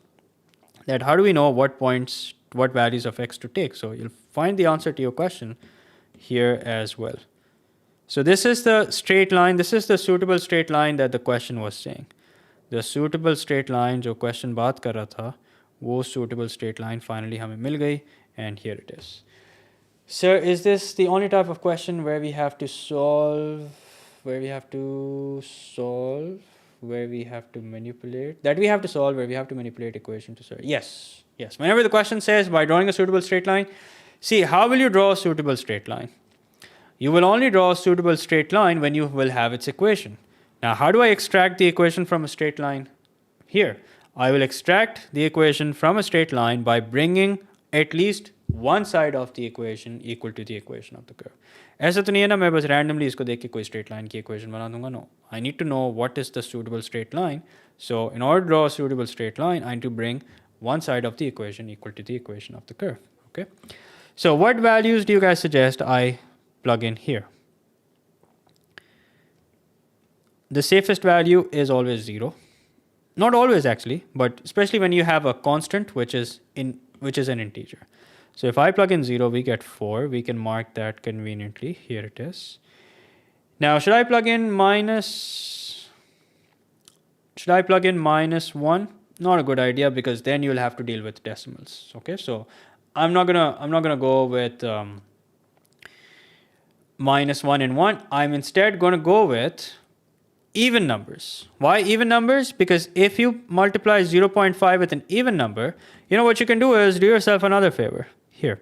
that how do we know what values of x to take? So you'll find the answer to your question here as well. So this is the straight line. This is the suitable straight line that the question was saying. The suitable straight line जो question बात कर रहा था, वो suitable straight line finally हमें मिल गई, and here it is. Sir, is this the only type of question where we have to solve, where we have to manipulate? That we have to solve where we have to manipulate equation to solve? Yes. Yes. Whenever the question says by drawing a suitable straight line, see, how will you draw a suitable straight line? You will only draw a suitable straight line when you will have its equation. Now, how do I extract the equation from a straight line? Here, I will extract the equation from a straight line by bringing at least one side of the equation equal to the equation of the curve. ऐसा तो नहीं है ना मैं बस randomly इसको देख के कोई straight line की equation बना दूंगा. No, I need to know what is the suitable straight line. So in order to draw a suitable straight line, I need to bring one side of the equation equal to the equation of the curve. Okay. So what values do you guys suggest I plug in here? The safest value is always 0. Not always actually, but especially when you have a constant which is an integer. So if I plug in 0, we get 4. We can mark that conveniently. Here it is. Now, should I plug in minus 1? Not a good idea, because then you'll have to deal with decimals. Okay, so I'm not gonna go with minus 1 and 1. I'm instead going to go with even numbers. Why even numbers? Because if you multiply 0.5 with an even number, what you can do is do yourself another favor. Here,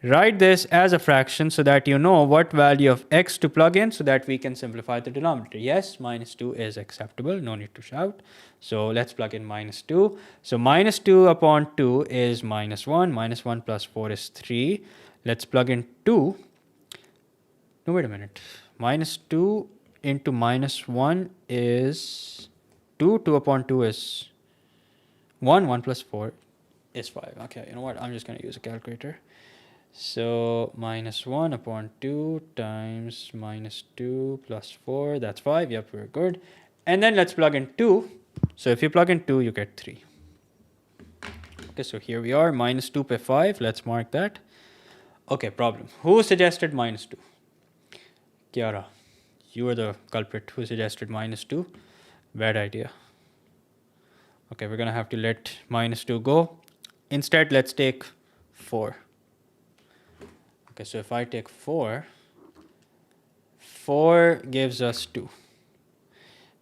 write this as a fraction so that you know what value of x to plug in so that we can simplify the denominator. Yes, minus 2 is acceptable. No need to shout. So let's plug in minus 2. So minus 2 upon 2 is minus 1. Minus 1 plus 4 is 3. Let's plug in 2. No, wait a minute. Minus 2 into minus 1 is 2. 2 upon 2 is 1. 1 plus 4 is 5. Okay, you know what? I'm just going to use a calculator. So minus 1 upon 2 times minus 2 plus 4. That's 5. Yep, we're good. And then let's plug in 2. So if you plug in 2, you get 3. Okay, so here we are. Minus 2 per 5. Let's mark that. Okay, problem. Who suggested minus 2? Kiara. you were the culprit who suggested -2. Bad idea. Okay, we're going to have to let -2 go. Instead, let's take 4. Okay, so if I take 4, 4 gives us 2.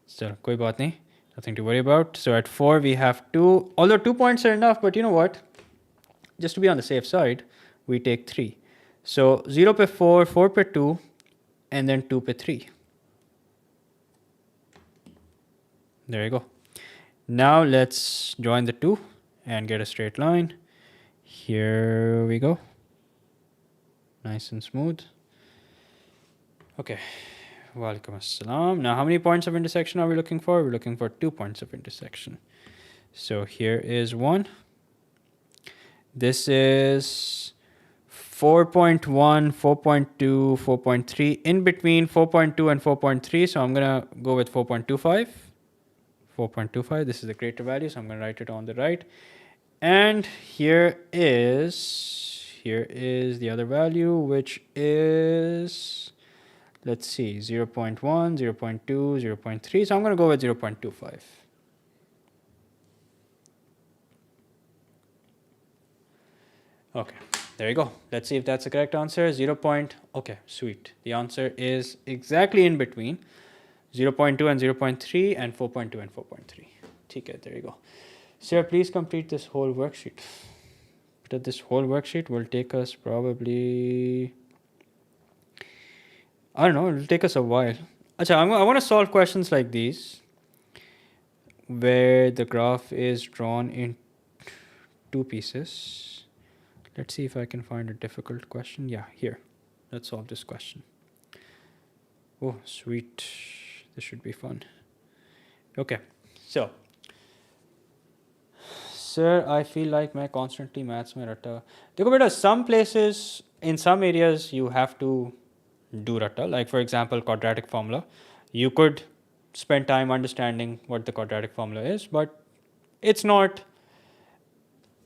So, koi baat nahi, nothing to worry about. So at 4, we have 2. Although 2 points are enough, but you know what? Just to be on the safe side, we take 3. So 0 pe 4, 4 pe 2, and then 2 pe 3. There you go. Now let's join the 2 and get a straight line. Here we go. Nice and smooth. Okay. Walaikum assalam. Now how many points of intersection are we looking for? We're looking for 2 points of intersection. So here is 1. This is 4.1, 4.2, 4.3. In between 4.2 and 4.3, so I'm going to go with 4.25. 4.25, this is the greater value, so I'm going to write it on the right. And here is the other value, which is, let's see, 0.1, 0.2, 0.3. So I'm going to go with 0.25. Okay, there you go. Let's see if that's the correct answer. Okay, sweet. The answer is exactly in between 0.2 and 0.3 and 4.2 and 4.3. Okay, there you go. Sir, please complete this whole worksheet. But this whole worksheet will take us probably, I don't know, it'll take us a while. Achha, I want to solve questions like these where the graph is drawn in 2 pieces. Let's see if I can find a difficult question. Yeah, here. Let's solve this question. Oh, sweet. This should be fun. Okay, so. Sir, I feel like मैं constantly maths में रट्टा. देखो बेटा, some places, in some areas, you have to do ratta. Like for example, quadratic formula. You could spend time understanding what the quadratic formula is, but it's not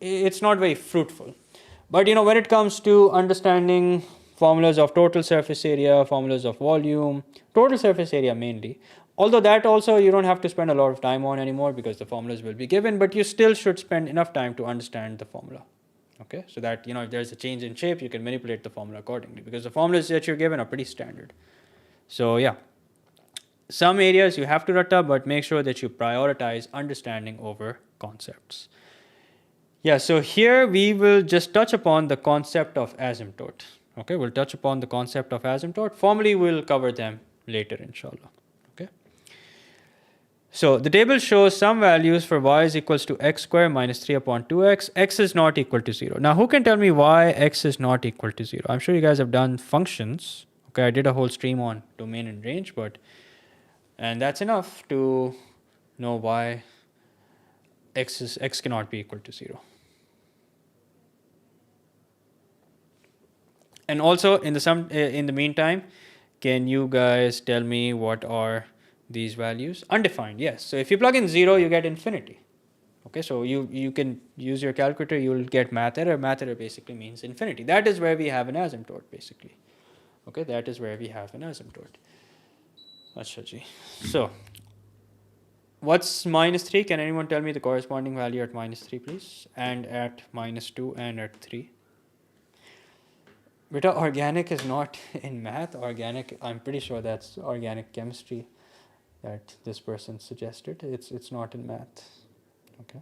very fruitful. But you know, when it comes to understanding formulas of total surface area, formulas of volume, total surface area mainly, although that also you don't have to spend a lot of time on anymore because the formulas will be given, but you still should spend enough time to understand the formula. Okay, so that, you know, if there's a change in shape, you can manipulate the formula accordingly because the formulas that you're given are pretty standard. So yeah, some areas you have to ratta, but make sure that you prioritize understanding over concepts. Yeah, so here we will just touch upon the concept of asymptote. Okay, we'll touch upon the concept of asymptote. Formally, we'll cover them later, inshallah. Okay. So the table shows some values for y is equals to x square minus 3 upon 2x. X is not equal to 0. Now, who can tell me why x is not equal to 0? I'm sure you guys have done functions. Okay, I did a whole stream on domain and range, and that's enough to know why x cannot be equal to 0. And also, in the meantime, can you guys tell me what are these values? Undefined, yes. So if you plug in 0, you get infinity. Okay, so you can use your calculator, you'll get math error. Math error basically means infinity. That is where we have an asymptote, basically. Okay, that is where we have an asymptote. Achha ji. So, what's minus 3? Can anyone tell me the corresponding value at minus 3, please? And at minus 2 and at 3. Beta, organic is not in math. Organic, I'm pretty sure that's organic chemistry that this person suggested. It's not in math. Okay.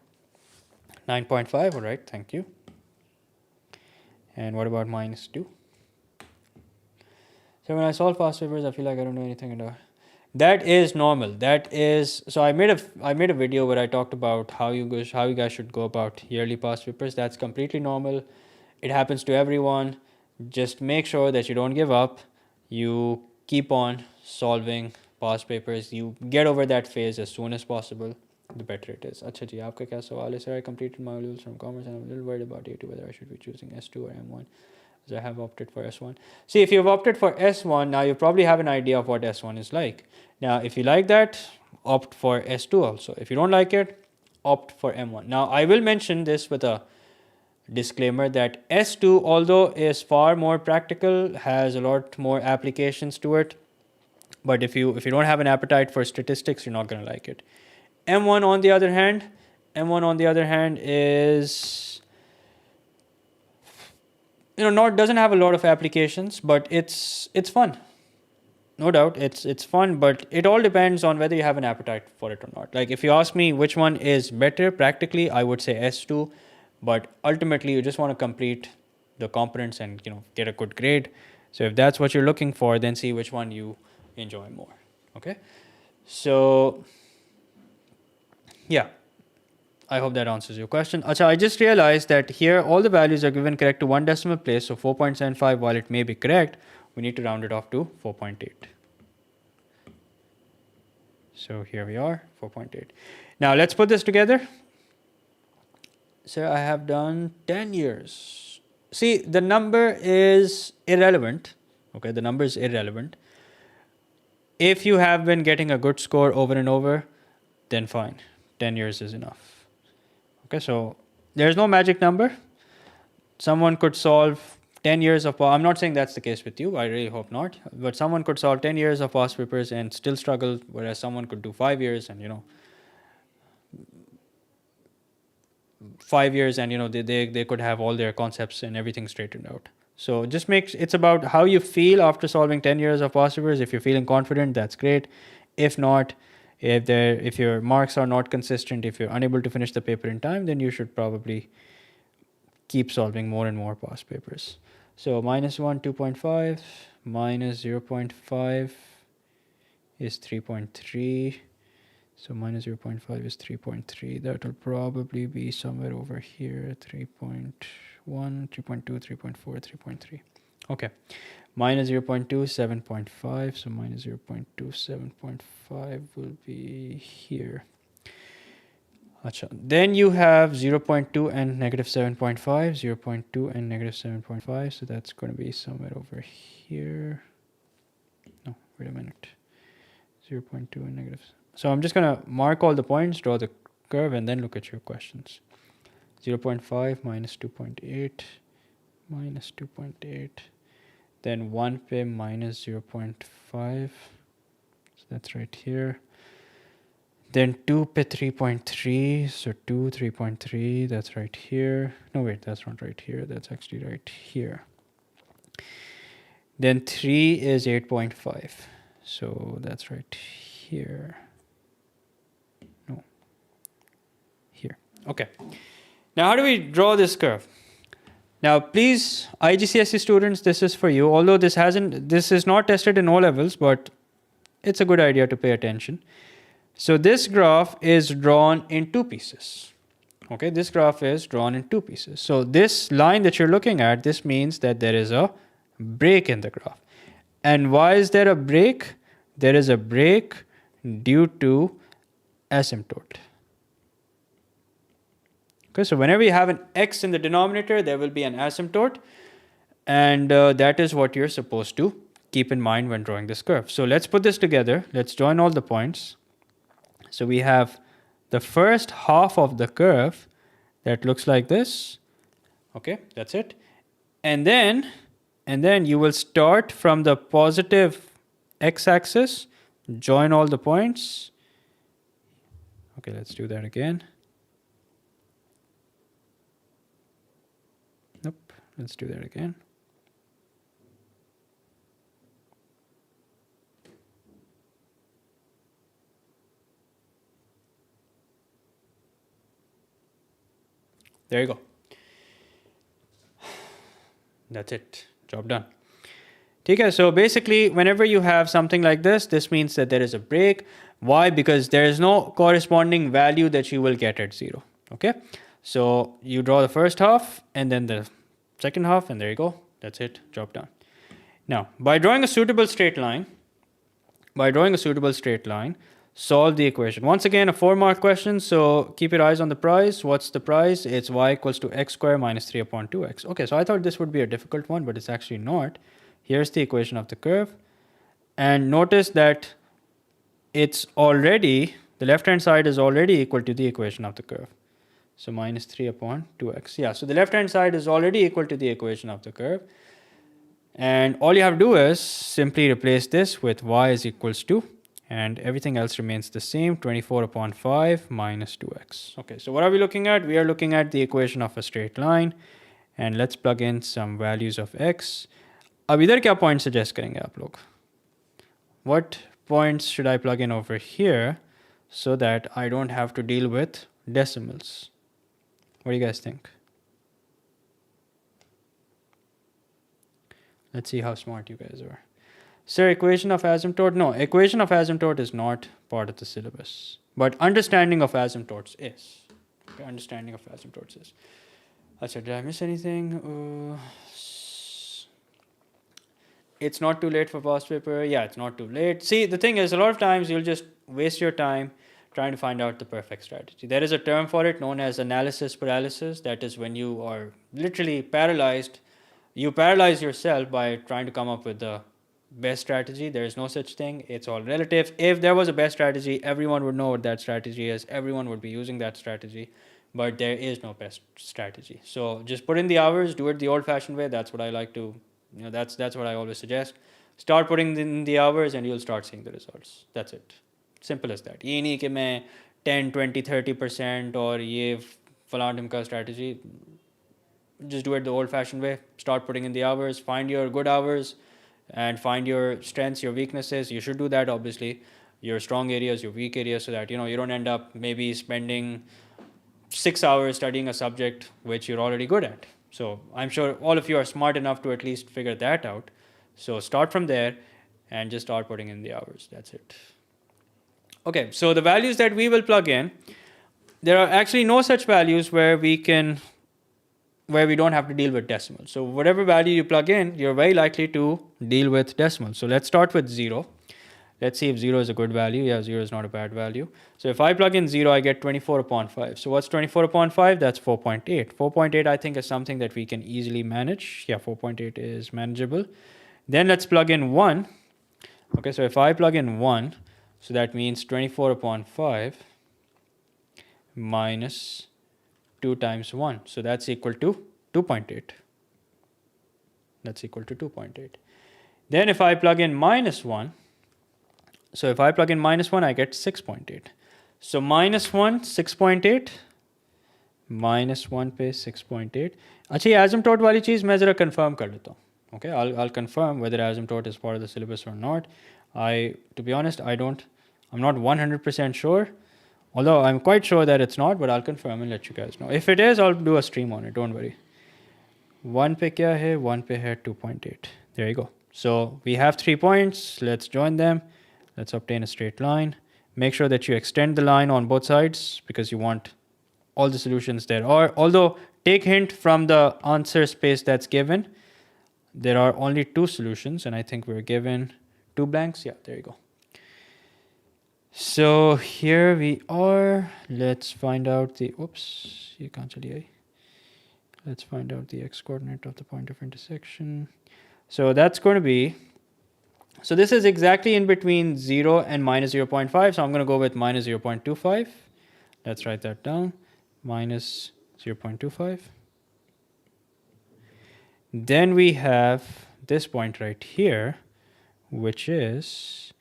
9.5, all right, thank you. And what about minus 2? So when I solve past papers, I feel like I don't know anything at all. That is normal. That is, so I made a video where I talked about how you guys should go about yearly past papers. That's completely normal. It happens to everyone. Just make sure that you don't give up. You keep on solving past papers. You get over that phase as soon as possible. The better it is. Achha ji, aapka kya sawal hai? Sir, I completed my modules from commerce and I'm a little worried about A2, whether I should be choosing S2 or M1, as I have opted for S1. See, if you've opted for S1, now you probably have an idea of what S1 is like. Now, if you like that, opt for S2 also. If you don't like it, opt for M1. Now, I will mention this with a disclaimer that S2, although is far more practical, has a lot more applications to it, But if you don't have an appetite for statistics, you're not going to like it. M1 on the other hand, is, doesn't have a lot of applications, but it's fun. No doubt, it's fun, but it all depends on whether you have an appetite for it or not. Like if you ask me which one is better practically, I would say S2, but ultimately you just want to complete the components and get a good grade. So if that's what you're looking for, then see which one you enjoy more. Okay, so yeah, I hope that answers your question. Acha, I just realized that here all the values are given correct to one decimal place. So 4.75, while it may be correct, we need to round it off to 4.8. So here we are, 4.8. Now let's put this together. So I have done 10 years. See, the number is irrelevant. Okay, the number is irrelevant. If you have been getting a good score over and over, then fine. 10 years is enough. Okay, so there's no magic number. Someone could solve 10 years of, I'm not saying that's the case with you, I really hope not, but someone could solve 10 years of past papers and still struggle, whereas someone could do 5 years and, 5 years and, they could have all their concepts and everything straightened out. So it's about how you feel after solving 10 years of past papers. If you're feeling confident, that's great. If not, if your marks are not consistent, if you're unable to finish the paper in time, then you should probably keep solving more and more past papers. So -1, 2.5, minus 0.5 is 3.3. So minus 0.5 is 3.3. That will probably be somewhere over here, 3.1, 3.2, 3.4, 3.3. Okay. Minus 0.2, 7.5. So minus 0.2, 7.5 will be here. Achha. Then you have 0.2 and negative 7.5, 0.2 and negative 7.5. So that's going to be somewhere over here. No, wait a minute. 0.2 and negative. So I'm just going to mark all the points, draw the curve, and then look at your questions. 0.5 minus 2.8, minus 2.8. Then 1 pe minus 0.5. So that's right here. Then 2 pe 3.3. So 2, 3.3. That's right here. No, wait, that's not right here. That's actually right here. Then 3 is 8.5. So that's right here. No. Here. Okay. Now, how do we draw this curve? Now, please, IGCSE students, this is for you. Although this is not tested in O levels, but it's a good idea to pay attention. So this graph is drawn in two pieces. Okay, this graph is drawn in two pieces. So this line that you're looking at, this means that there is a break in the graph. And why is there a break? There is a break due to asymptote. Okay, so whenever you have an x in the denominator, there will be an asymptote. And that is what you're supposed to keep in mind when drawing this curve. So let's put this together. Let's join all the points. So we have the first half of the curve that looks like this. Okay, that's it. And then you will start from the positive x-axis, join all the points. Okay, let's do that again. Nope, let's do that again. There you go. That's it. Job done. Okay, so basically, whenever you have something like this, this means that there is a break. Why? Because there is no corresponding value that you will get at 0. Okay, so you draw the first half and then the second half, and there you go. That's it. Job done. Now, by drawing a suitable straight line, solve the equation. Once again, a 4-mark question, so keep your eyes on the prize. What's the prize? It's y equals to x squared minus 3 upon 2x. Okay, so I thought this would be a difficult one, but it's actually not. Here's the equation of the curve. And notice that it's already, the left-hand side is already equal to the equation of the curve. So minus 3 upon 2x. Yeah, so the left-hand side is already equal to the equation of the curve. And all you have to do is simply replace this with y is equals to, and everything else remains the same, 24 upon 5 minus 2x. Okay, so what are we looking at? We are looking at the equation of a straight line, and let's plug in some values of x. अब इधर क्या point suggest करेंगे आप लोग? What points should I plug in over here so that I don't have to deal with decimals? What do you guys think? Let's see how smart you guys are. Sir, equation of asymptote? No, equation of asymptote is not part of the syllabus. But understanding of asymptotes is. Okay, understanding of asymptotes is. Achha, did I miss anything? It's not too late for past paper. Yeah, it's not too late. See, the thing is, a lot of times you'll just waste your time trying to find out the perfect strategy. There is a term for it known as analysis paralysis. That is when you are literally paralyzed. You paralyze yourself by trying to come up with the best strategy. There is no such thing. It's all relative. If there was a best strategy, everyone would know what that strategy is. Everyone would be using that strategy. But there is no best strategy. So just put in the hours, do it the old-fashioned way. That's what I like to, that's what I always suggest. Start putting in the hours and you'll start seeing the results. That's it. Simple as that. ये नहीं कि मैं 10, 20, 30% और ये फलां ढिमका strategy. Just do it the old-fashioned way. Start putting in the hours. Find your good hours and find your strengths, your weaknesses. You should do that, obviously. Your strong areas, your weak areas, so that you don't end up maybe spending 6 hours studying a subject which you're already good at. So I'm sure all of you are smart enough to at least figure that out. So start from there and just start putting in the hours. That's it. Okay, so the values that we will plug in, there are actually no such values where we don't have to deal with decimals. So whatever value you plug in, you're very likely to deal with decimals. So let's start with 0. Let's see if 0 is a good value. Yeah, 0 is not a bad value. So if I plug in 0, I get 24 upon 5. So what's 24 upon 5? That's 4.8. 4.8 I think is something that we can easily manage. Yeah, 4.8 is manageable. Then let's plug in 1. Okay, so if I plug in 1, so that means 24 upon 5 minus 2 times 1. So that's equal to 2.8. That's equal to 2.8. Then if I plug in minus 1, so if I plug in minus 1, I get 6.8. So minus 1, 6.8. Minus 1 पे 6.8. अच्छा ये asymptote वाली चीज़ मैं ज़रा confirm कर लेता हूँ. Okay, I'll confirm whether asymptote is part of the syllabus or not. To be honest, I'm not 100% sure. Although I'm quite sure that it's not, but I'll confirm and let you guys know. If it is, I'll do a stream on it, don't worry. 1 पे क्या है? 1 पे है 2.8. There you go. So we have 3 points. Let's join them. Let's obtain a straight line. Make sure that you extend the line on both sides because you want all the solutions there. Although take hint from the answer space that's given. There are only 2 solutions and I think we're given 2 blanks. Yeah, there you go. So here we are. Let's find out the, let's find out the x coordinate of the point of intersection. So that's going to be, so this is exactly in between 0 and minus 0.5. So I'm going to go with minus 0.25. Let's write that down. Minus 0.25. Then we have this point right here, which is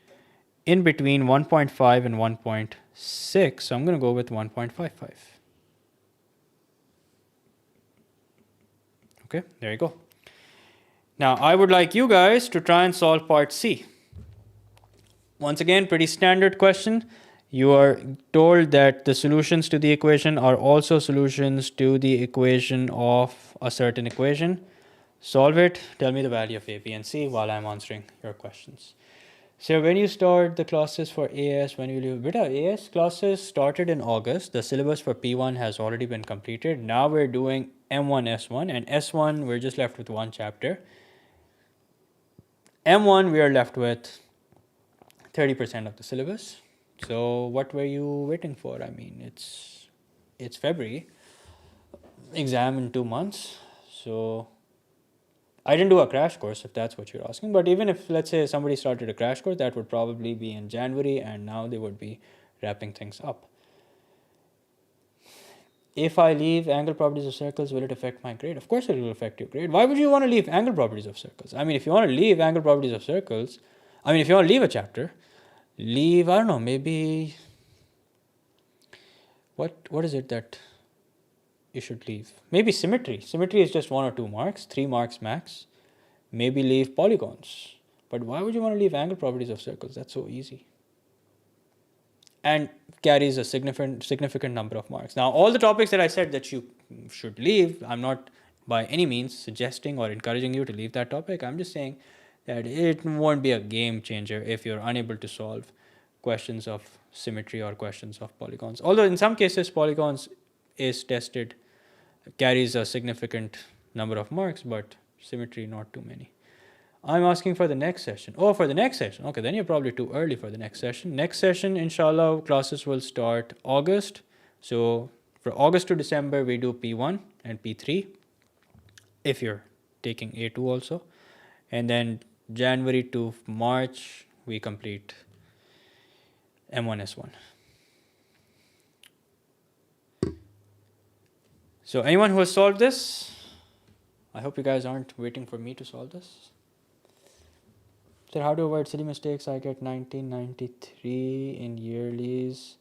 in between 1.5 and 1.6. So I'm going to go with 1.55. Okay, there you go. Now, I would like you guys to try and solve part C. Once again, pretty standard question. You are told that the solutions to the equation are also solutions to the equation of a certain equation. Solve it. Tell me the value of A, B, and C while I'm answering your questions. So when you start the classes for AS, when will you... Beta, AS classes started in August. The syllabus for P1 has already been completed. Now we're doing M1, S1. And S1, we're just left with 1 chapter. M1, we are left with 30% of the syllabus. So what were you waiting for? I mean, it's February. Exam in 2 months. So I didn't do a crash course if that's what you're asking. But even if, let's say, somebody started a crash course, that would probably be in January. And now they would be wrapping things up. if I leave angle properties of circles, will it affect my grade? Of course it will affect your grade. Why would you want to leave angle properties of circles? I mean, if you want to leave angle properties of circles, I mean, if you want to leave a chapter, leave, I don't know, maybe, what is it that you should leave? Maybe symmetry. Symmetry is just 1 or 2 marks, 3 marks max. Maybe leave polygons. But why would you want to leave angle properties of circles? That's so easy. And carries a significant number of marks. Now, all the topics that I said that you should leave, I'm not by any means suggesting or encouraging you to leave that topic. I'm just saying that it won't be a game changer if you're unable to solve questions of symmetry or questions of polygons. Although in some cases, polygons is tested, carries a significant number of marks, but symmetry not too many. I'm asking for the next session. Oh, for the next session. Okay, then you're probably too early for the next session. Next session, inshallah, classes will start August. So for August to December, we do P1 and P3, if you're taking A2 also. And then January to March, we complete M1, S1. So anyone who has solved this, I hope you guys aren't waiting for me to solve this. So how to avoid silly mistakes? I get 1993 in yearlies,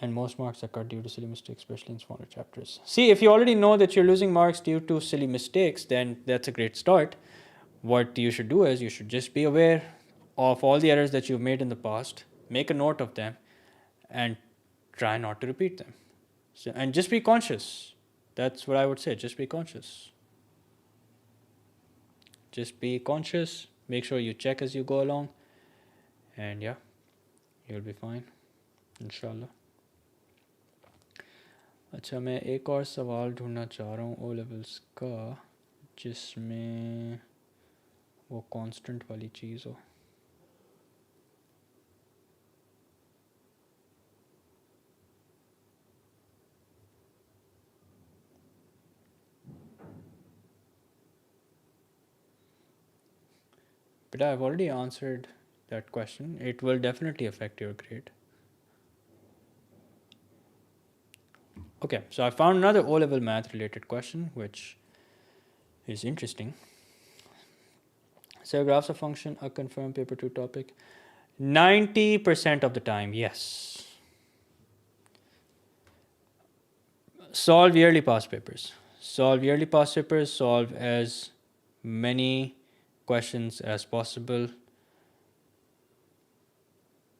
and most marks are cut due to silly mistakes, especially in smaller chapters. See, if you already know that you're losing marks due to silly mistakes, then that's a great start. What you should do is you should just be aware of all the errors that you've made in the past, make a note of them, and try not to repeat them. So, and just be conscious. That's what I would say. Just be conscious. Just be conscious. Make sure you check as you go along. And yeah, you'll be fine. Inshallah. अच्छा, मैं एक और सवाल ढूंढना चाह रहा हूँ O levels का जिसमें वो कांस्टेंट वाली चीज़ हो. But I've already answered that question. It will definitely affect your grade. Okay, so I found another O-level math related question, which is interesting. So graphs a function, a confirmed paper 2 topic. 90% of the time, yes. Solve yearly past papers. Solve yearly past papers, solve as many questions as possible,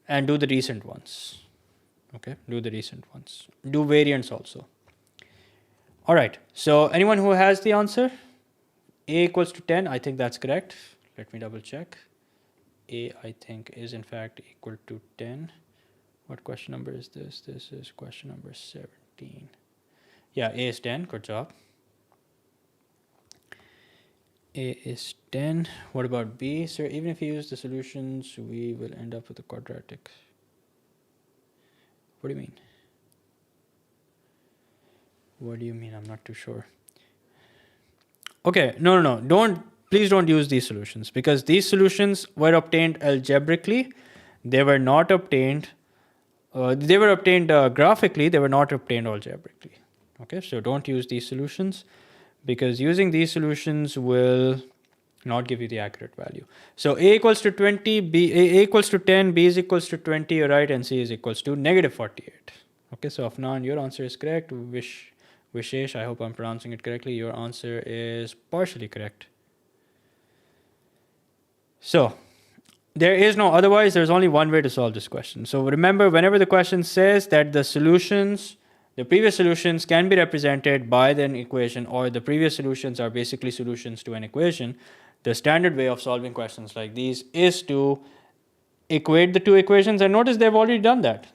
and do the recent ones. Okay, do the recent ones. Do variants also. All right, so anyone who has the answer? A equals to 10, I think that's correct. Let me double check. A, I think, is in fact equal to 10. What question number is this? This is question number 17. Yeah, A is 10, good job. A is 10. What about B? Sir, even if you use the solutions, we will end up with a quadratic. What do you mean? What do you mean? I'm not too sure. Okay, no. Please don't use these solutions, because these solutions were obtained algebraically. They were not obtained. They were obtained graphically. They were not obtained algebraically. Okay, so don't use these solutions, because using these solutions will not give you the accurate value. So A equals to 20, A equals to 10, B is equals to 20, right, and C is equals to negative 48. Okay, so Afnan, your answer is correct. Vishesh, I hope I'm pronouncing it correctly. Your answer is partially correct. So there is no otherwise. There's only one way to solve this question. So remember, whenever the question says that the solutions, the previous solutions can be represented by an equation, or the previous solutions are basically solutions to an equation, the standard way of solving questions like these is to equate the two equations. And notice they've already done that.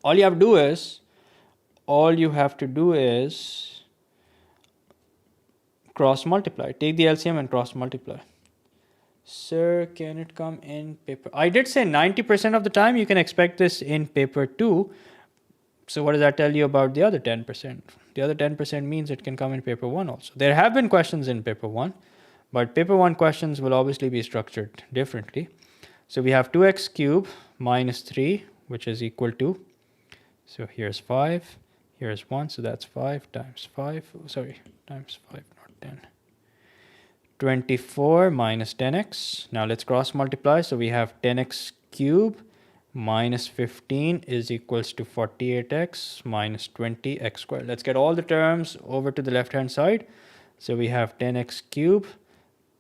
All you have to do is cross multiply. Take the LCM and cross multiply. Sir, can it come in paper? I did say 90% of the time you can expect this in paper 2. So what does that tell you about the other 10%? The other 10% means it can come in paper 1 also. There have been questions in paper 1, but paper 1 questions will obviously be structured differently. So we have 2x cubed minus 3, which is equal to So here's 5, here's 1, so that's 5 times 5, sorry, times 5, not 10. 24 minus 10x. Now let's cross multiply. So we have 10x cube minus 15 is equals to 48x minus 20x squared. Let's get all the terms over to the left hand side. So we have 10x cube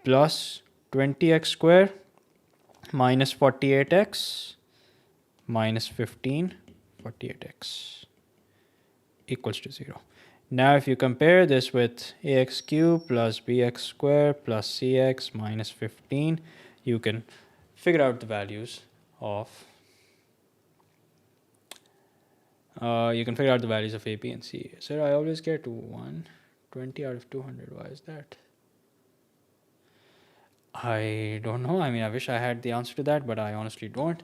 plus 20x squared minus 48x minus 15, 48x equals to 0. Now if you compare this with ax cubed plus bx squared plus cx minus 15, you can figure out the values of a, b, and c. Sir, I always get 120 out of 200. Why is that? I don't know. I mean, I wish I had the answer to that, but I honestly don't.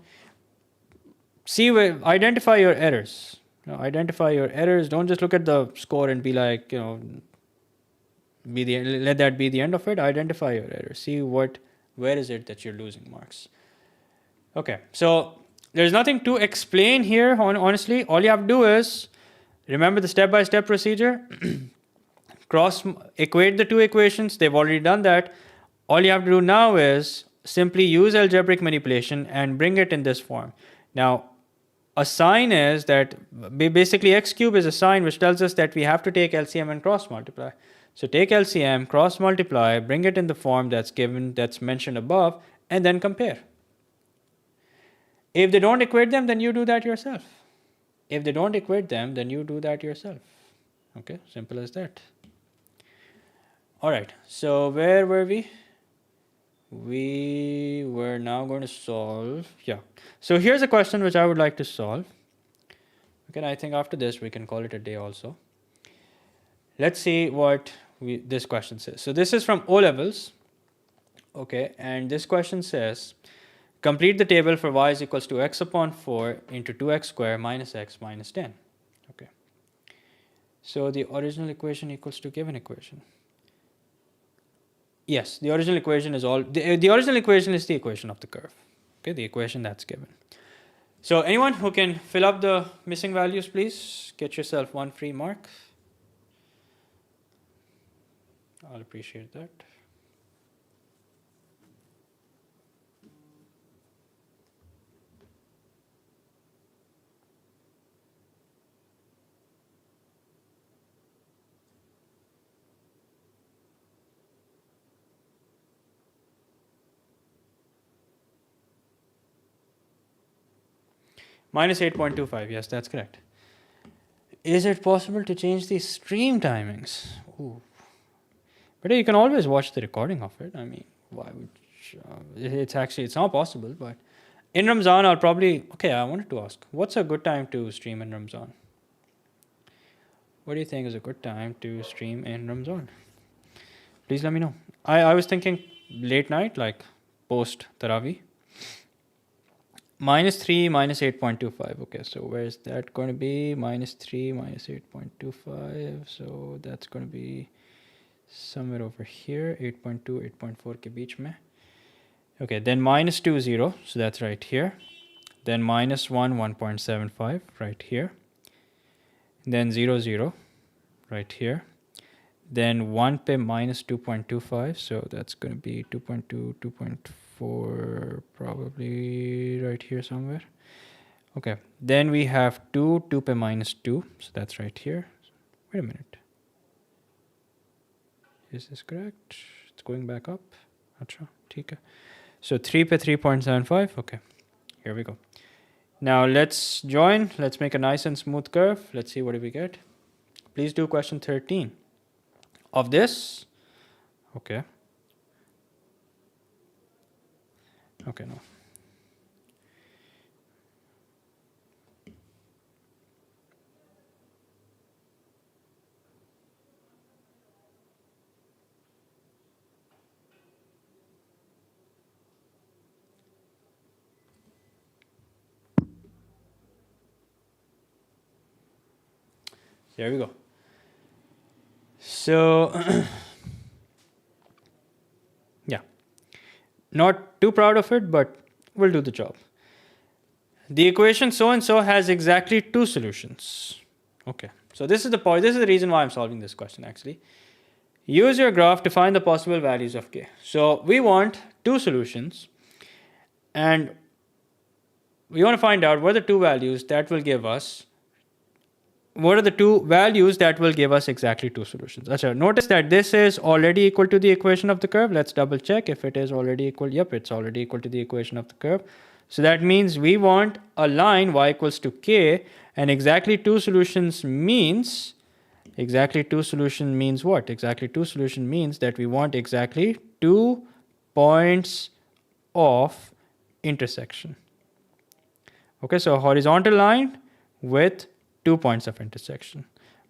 See, identify your errors. Identify your errors. Don't just look at the score and be like, let that be the end of it. Identify your errors. See where is it that you're losing marks. Okay, so there's nothing to explain here. Honestly, all you have to do is remember the step-by-step procedure. Equate the two equations. They've already done that. All you have to do now is simply use algebraic manipulation and bring it in this form. Now, a sign is that basically x cube is a sign which tells us that we have to take LCM and cross multiply. So take LCM, cross multiply, bring it in the form that's mentioned above, and then compare. If they don't equate them, then you do that yourself. If they don't equate them, then you do that yourself. Okay, simple as that. All right, so where were we? We were now going to solve, So here's a question which I would like to solve. Okay, I think after this we can call it a day also. Let's see what this question says. So this is from O levels. Okay, and this question says, complete the table for y is equals to x upon 4 into 2x squared minus x minus 10. Okay, so the original equation equals to given equation. Yes, the original equation is the original equation is the equation of the curve. Okay, the equation that's given. So anyone who can fill up the missing values, please get yourself one free mark. I'll appreciate that. Minus 8.25, yes, that's correct. Is it possible to change the stream timings? Ooh. But you can always watch the recording of it. I mean, why would it's not possible, but in Ramzan I'll probably, I wanted to ask, what's a good time to stream in Ramzan? What do you think is a good time to stream in Ramzan? Please let me know. I was thinking late night, like post Taraweeh. Minus 3 minus 8.25. Okay, so where's that going to be? Minus 3 minus 8.25. So that's going to be somewhere over here. 8.2, 8.4 ke beech mein. Okay, then minus 2, 0. So that's right here. Then minus 1, 1.75 right here. Then 0, 0 right here. Then 1 pe minus 2.25. So that's going to be 2.2, 2.4, probably right here somewhere. Okay, then we have 2 pe minus 2. So that's right here. Wait a minute. Is this correct? It's going back up. Achha, theek hai. So 3 pe 3.75. Okay, here we go. Now let's join. Let's make a nice and smooth curve. Let's see what do we get. Please do question 13. Of this, okay, no. There we go. So, yeah, not too proud of it, but we'll do the job. the equation so and so has exactly two solutions. Okay, so this is the point. This is the reason why I'm solving this question actually. Use your graph to find the possible values of k. So we want two solutions, and we want to find out what are the two values that will give us exactly two solutions. Achha, notice that this is already equal to the equation of the curve. Let's double check if it is already equal. Yep, it's already equal to the equation of the curve. So that means we want a line y equals to k, and exactly two solutions means what? Exactly two solution means that we want exactly 2 points of intersection. Okay, so a horizontal line with 2 points of intersection.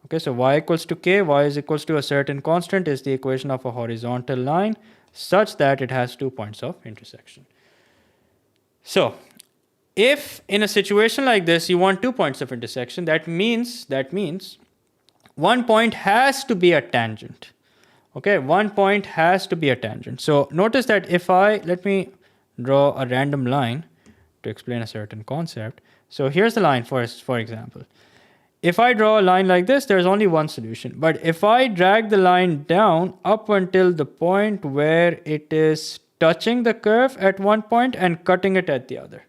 Okay, so y equals to k, y is equals to a certain constant is the equation of a horizontal line such that it has 2 points of intersection. So if in a situation like this you want 2 points of intersection, that means 1 point has to be a tangent. Okay, 1 point has to be a tangent. So notice that if let me draw a random line to explain a certain concept. So here's the line for example. If I draw a line like this, there's only one solution. But if I drag the line down up until the point where it is touching the curve at one point and cutting it at the other.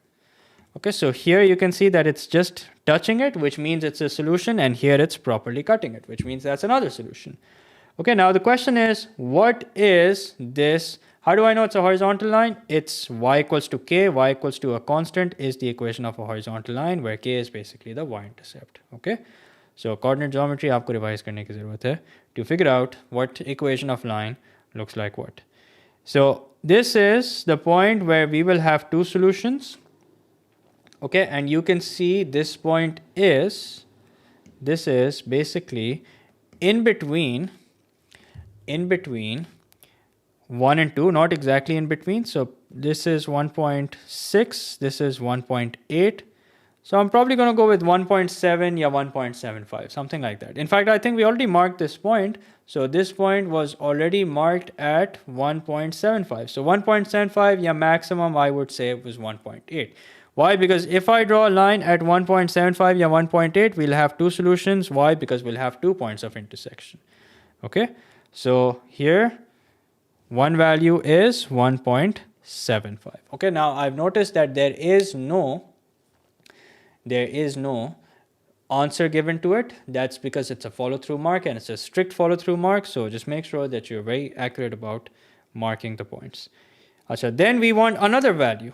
Okay, so here you can see that it's just touching it, which means it's a solution, and here it's properly cutting it, which means that's another solution. Okay, now the question is, what is this? How do I know it's a horizontal line? It's y equals to k, y equals to a constant is the equation of a horizontal line where k is basically the y-intercept. Okay, so coordinate geometry आपको revise करने की ज़रूरत है to figure out what equation of line looks like what. So this is the point where we will have two solutions. Okay, and you can see this point is basically in between 1 and 2, not exactly in between. So this is 1.6, this is 1.8. So I'm probably going to go with 1.7 or 1.75, something like that. In fact, I think we already marked this point. So this point was already marked at 1.75. So 1.75, yeah, maximum I would say was 1.8. Why? Because if I draw a line at 1.75 or 1.8, we'll have two solutions. Why? Because we'll have 2 points of intersection. Okay, so here one value is 1.75. Okay, now I've noticed that there is no answer given to it. That's because it's a follow-through mark and it's a strict follow-through mark. So just make sure that you're very accurate about marking the points. Achha, then we want another value.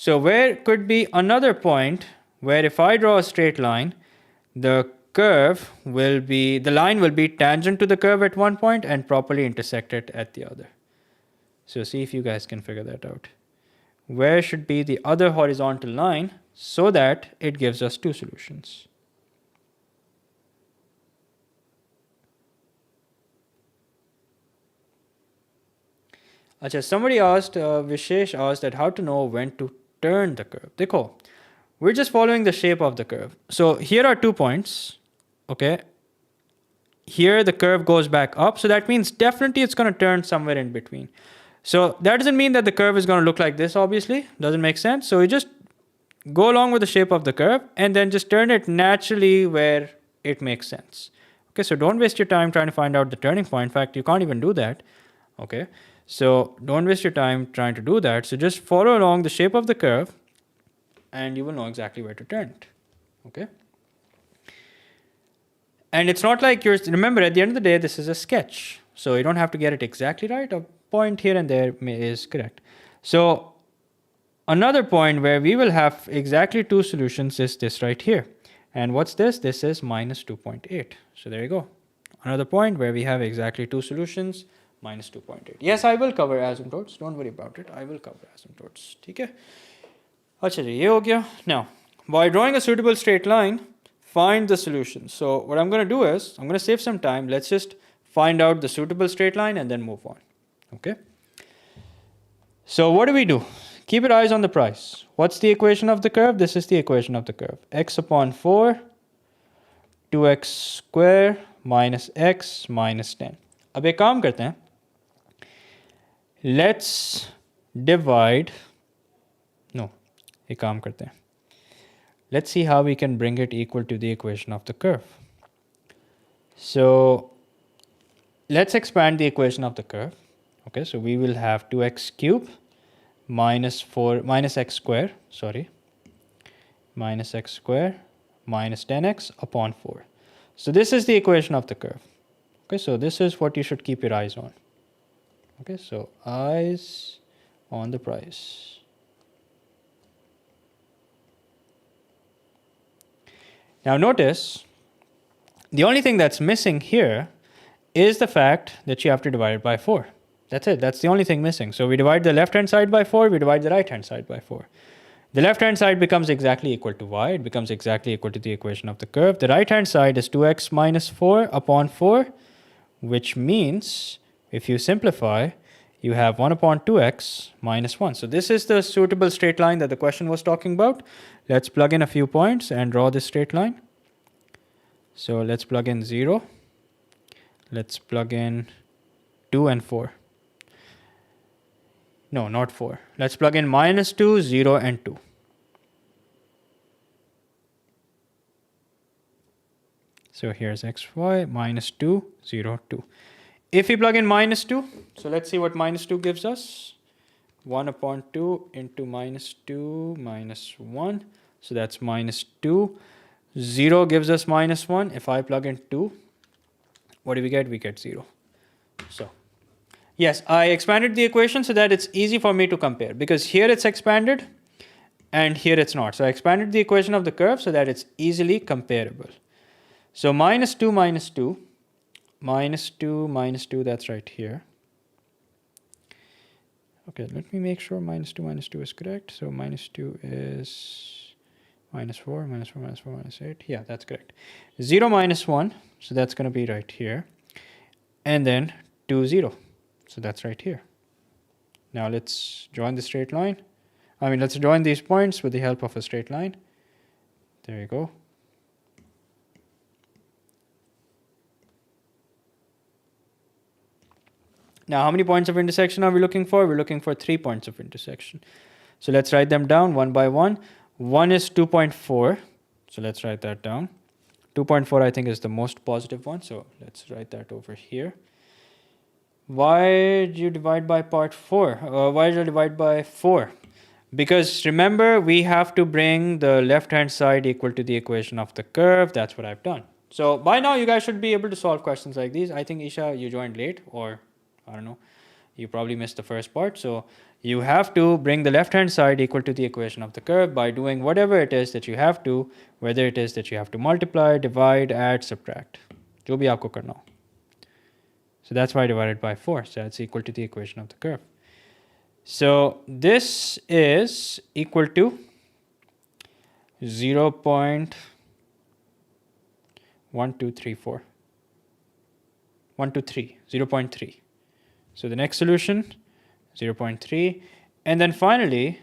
So where could be another point where if I draw a straight line, the line will be tangent to the curve at one point and properly intersect it at the other. So see if you guys can figure that out. Where should be the other horizontal line so that it gives us two solutions? Achha, somebody asked, Vishesh asked that how to know when to turn the curve. Dekho, we're just following the shape of the curve. So here are 2 points. Okay. Here the curve goes back up. So that means definitely it's going to turn somewhere in between. So that doesn't mean that the curve is going to look like this, obviously. Doesn't make sense. So you just go along with the shape of the curve and then just turn it naturally where it makes sense. Okay, so don't waste your time trying to find out the turning point. In fact, you can't even do that. Okay, so don't waste your time trying to do that. So just follow along the shape of the curve and you will know exactly where to turn it. Okay. And it's not like remember at the end of the day, this is a sketch. So you don't have to get it exactly right. A point here and there is correct. So another point where we will have exactly two solutions is this right here. And what's this? This is minus 2.8. So there you go. Another point where we have exactly two solutions, minus 2.8. Yes, I will cover asymptotes. Don't worry about it. I will cover asymptotes. Okay. Acha ji, ye ho gaya. Now, by drawing a suitable straight line, find the solution. So what I'm going to do is, I'm going to save some time. Let's just find out the suitable straight line and then move on. Okay. So what do? Keep your eyes on the price. What's the equation of the curve? This is the equation of the curve. X upon 4, 2x square minus x minus 10. अब एक काम करते हैं. Let's divide. No, एक काम करते हैं. Let's see how we can bring it equal to the equation of the curve. So let's expand the equation of the curve. Okay, so we will have 2x cubed minus x square, minus x square minus 10x upon 4. So this is the equation of the curve. Okay, so this is what you should keep your eyes on. Okay, so eyes on the price. Now notice, the only thing that's missing here is the fact that you have to divide it by 4. That's it. That's the only thing missing. So we divide the left-hand side by 4, we divide the right-hand side by 4. The left-hand side becomes exactly equal to y. It becomes exactly equal to the equation of the curve. The right-hand side is 2x minus 4 upon 4, which means if you simplify, you have 1 upon 2x minus 1. So this is the suitable straight line that the question was talking about. Let's plug in a few points and draw this straight line. So let's plug in 0. Let's plug in 2 and 4. No, not 4. Let's plug in minus 2, 0, and 2. So here's xy, minus 2, 0, 2. If we plug in minus 2, so let's see what minus 2 gives us. 1 upon 2 into minus 2 minus 1. So that's minus 2. 0 gives us minus 1. If I plug in 2, what do we get? We get 0. So yes, I expanded the equation so that it's easy for me to compare, because here it's expanded and here it's not. So I expanded the equation of the curve so that it's easily comparable. So minus 2 minus 2, minus 2 minus 2, that's right here. Okay, let me make sure minus 2 is correct. So minus 2 is minus 4, minus 4, minus 4, minus 8. Yeah, that's correct. 0 minus 1, so that's going to be right here. And then 2, 0. So that's right here. Now let's join the straight line. Let's join these points with the help of a straight line. There you go. Now, how many points of intersection are we looking for? We're looking for 3 points of intersection. So let's write them down one by one. 1 is 2.4. So let's write that down. 2.4 I think is the most positive one. So let's write that over here. Why did you divide by part 4? Why did I divide by 4? Because remember, we have to bring the left-hand side equal to the equation of the curve. That's what I've done. So by now, you guys should be able to solve questions like these. I think, Isha, you joined late, or I don't know. You probably missed the first part. So you have to bring the left-hand side equal to the equation of the curve by doing whatever it is that you have to, whether it is that you have to multiply, divide, add, subtract. Jo bhi aapko karna ho. So that's why I divided by 4. So that's equal to the equation of the curve. So this is equal to 0.1234. 0.3. So the next solution, 0.3. And then finally,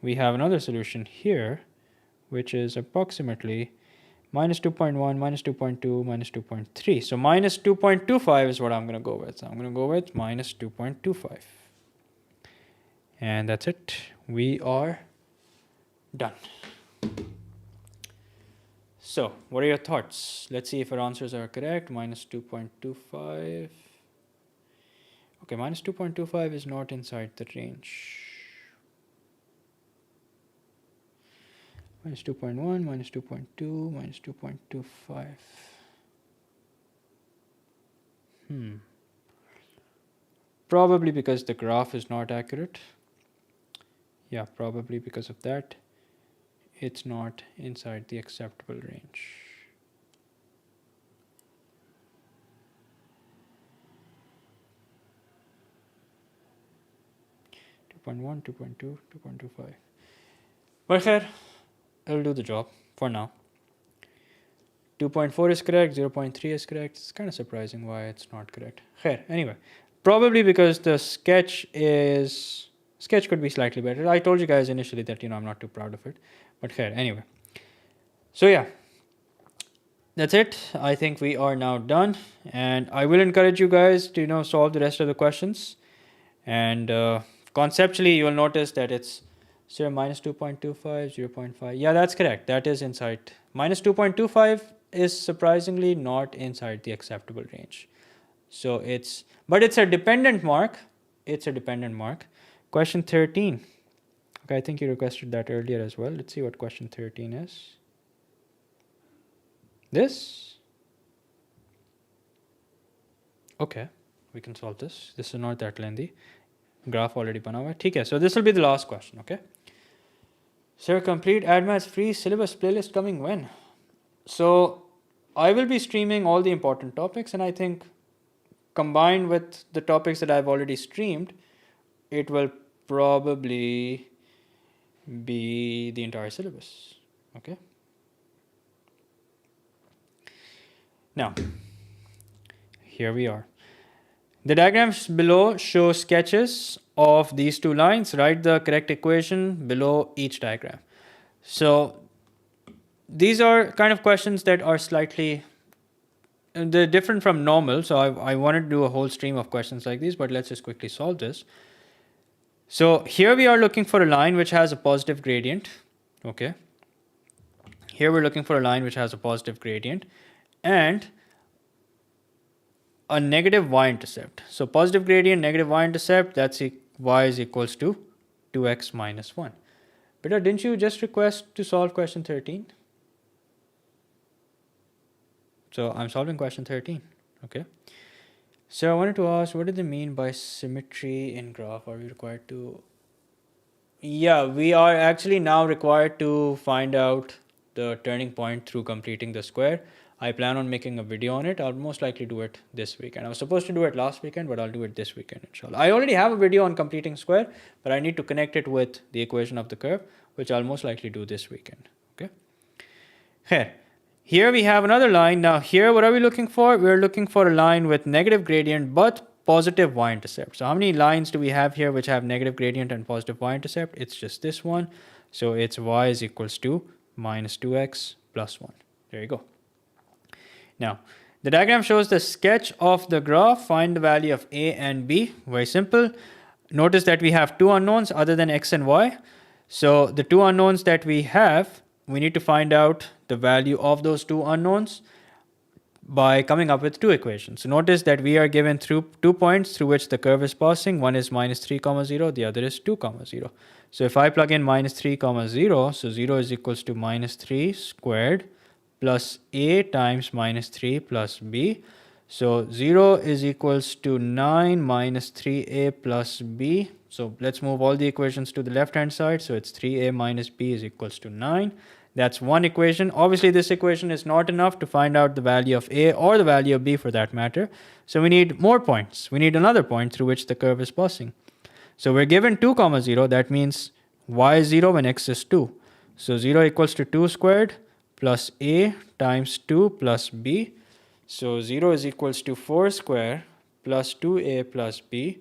we have another solution here, which is approximately minus 2.1, minus 2.2, minus 2.3. So minus 2.25 is what I'm going to go with. So I'm going to go with minus 2.25. And that's it. We are done. So what are your thoughts? Let's see if our answers are correct. Minus 2.25. Okay, minus 2.25 is not inside the range. Minus 2.1, minus 2.2, minus 2.25. Probably because the graph is not accurate. Yeah, probably because of that. It's not inside the acceptable range. .1, 2.2, 2.25. But khair, it'll do the job for now. 2.4 is correct, 0.3 is correct. It's kind of surprising why it's not correct. Khair, anyway, probably because the sketch could be slightly better. I told you guys initially that, I'm not too proud of it. But khair, anyway. So yeah, that's it. I think we are now done. And I will encourage you guys to, solve the rest of the questions. And conceptually, you will notice that it's So minus 2.25, 0.5. Yeah, that's correct. That is inside. Minus 2.25 is surprisingly not inside the acceptable range. So but it's a dependent mark. It's a dependent mark. Question 13. Okay, I think you requested that earlier as well. Let's see what question 13 is. This? Okay, we can solve this. This is not that lengthy. Graph already bana hua hai. ठीक है, so this will be the last question, okay? Sir, complete AdMath's free syllabus playlist coming when? So I will be streaming all the important topics, and I think combined with the topics that I've already streamed, it will probably be the entire syllabus, okay? Now, here we are. The diagrams below show sketches of these two lines. Write the correct equation below each diagram. So these are kind of questions that are slightly they're different from normal. So I wanted to do a whole stream of questions like these, but let's just quickly solve this. So here we are looking for a line which has a positive gradient. Okay. Here we're looking for a line which has a positive gradient and a negative y-intercept. So positive gradient, negative y-intercept, that's y is equals to 2x minus 1. Beta, didn't you just request to solve question 13? So I'm solving question 13, okay? So I wanted to ask, what do they mean by symmetry in graph? Are we required to? Yeah, we are actually now required to find out the turning point through completing the square. I plan on making a video on it. I'll most likely do it this weekend. I was supposed to do it last weekend, but I'll do it this weekend, inshallah. I already have a video on completing square, but I need to connect it with the equation of the curve, which I'll most likely do this weekend, okay? Here we have another line. Now here, what are we looking for? We're looking for a line with negative gradient, but positive y-intercept. So how many lines do we have here which have negative gradient and positive y-intercept? It's just this one. So it's y is equals to minus 2x plus 1. There you go. Now, the diagram shows the sketch of the graph. Find the value of a and b. Very simple. Notice that we have two unknowns other than x and y. So the two unknowns that we have, we need to find out the value of those two unknowns by coming up with two equations. So notice that we are given through 2 points through which the curve is passing. One is minus 3 comma 0, the other is 2 comma 0. So if I plug in minus 3 comma 0, so 0 is equals to minus 3 squared plus a times minus 3 plus b. So 0 is equals to 9 minus 3a plus b. So let's move all the equations to the left hand side. So it's 3a minus b is equals to 9. That's one equation. Obviously this equation is not enough to find out the value of a or the value of b for that matter. So we need more points. We need another point through which the curve is passing. So we're given 2 comma 0. That means y is 0 when x is 2. So 0 equals to 2 squared plus a times 2 plus b. So 0 is equals to 4 square plus 2a plus b,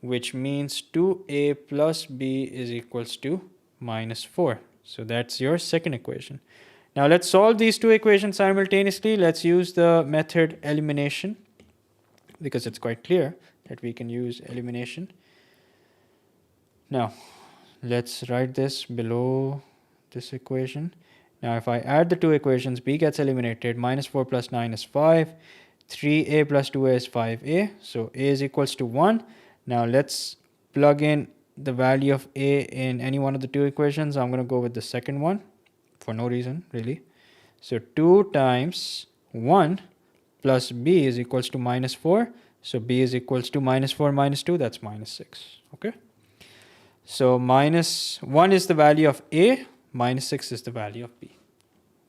which means 2a plus b is equals to minus 4. So that's your second equation. Now let's solve these two equations simultaneously. Let's use the method elimination because it's quite clear that we can use elimination. Now let's write this below this equation. Now if I add the two equations, b gets eliminated. Minus 4 plus 9 is 5. 3a plus 2a is 5a. So a is equals to 1. Now let's plug in the value of a in any one of the two equations. I'm going to go with the second one for no reason really. So 2 times 1 plus b is equals to minus 4. So b is equals to minus 4 minus 2. That's minus 6. Okay. So minus 1 is the value of a. Minus 6 is the value of b.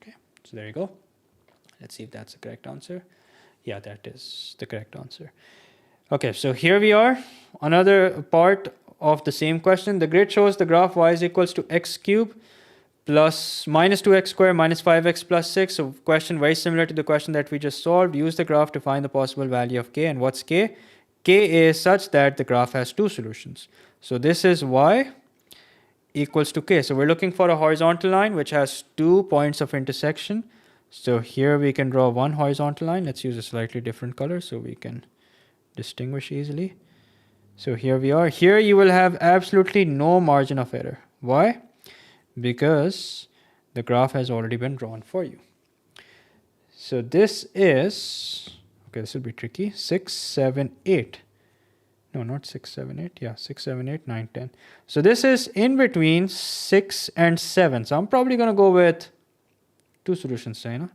Okay. So there you go. Let's see if that's the correct answer. Yeah, that is the correct answer. Okay. So here we are. Another part of the same question. The grid shows the graph y is equals to x cube plus minus 2x square minus 5x plus 6. So question very similar to the question that we just solved. Use the graph to find the possible value of k. And what's k? K is such that the graph has two solutions. So this is y equals to k. So we're looking for a horizontal line which has 2 points of intersection. So here we can draw one horizontal line. Let's use a slightly different color so we can distinguish easily. So here we are. Here you will have absolutely no margin of error. Why? Because the graph has already been drawn for you. So this is, okay, this will be tricky, 6, 7, 8. No, not 6, 7, 8. Yeah, 6, 7, 8, 9, 10. So this is in between 6 and 7. So I'm probably going to go with two solutions, you know.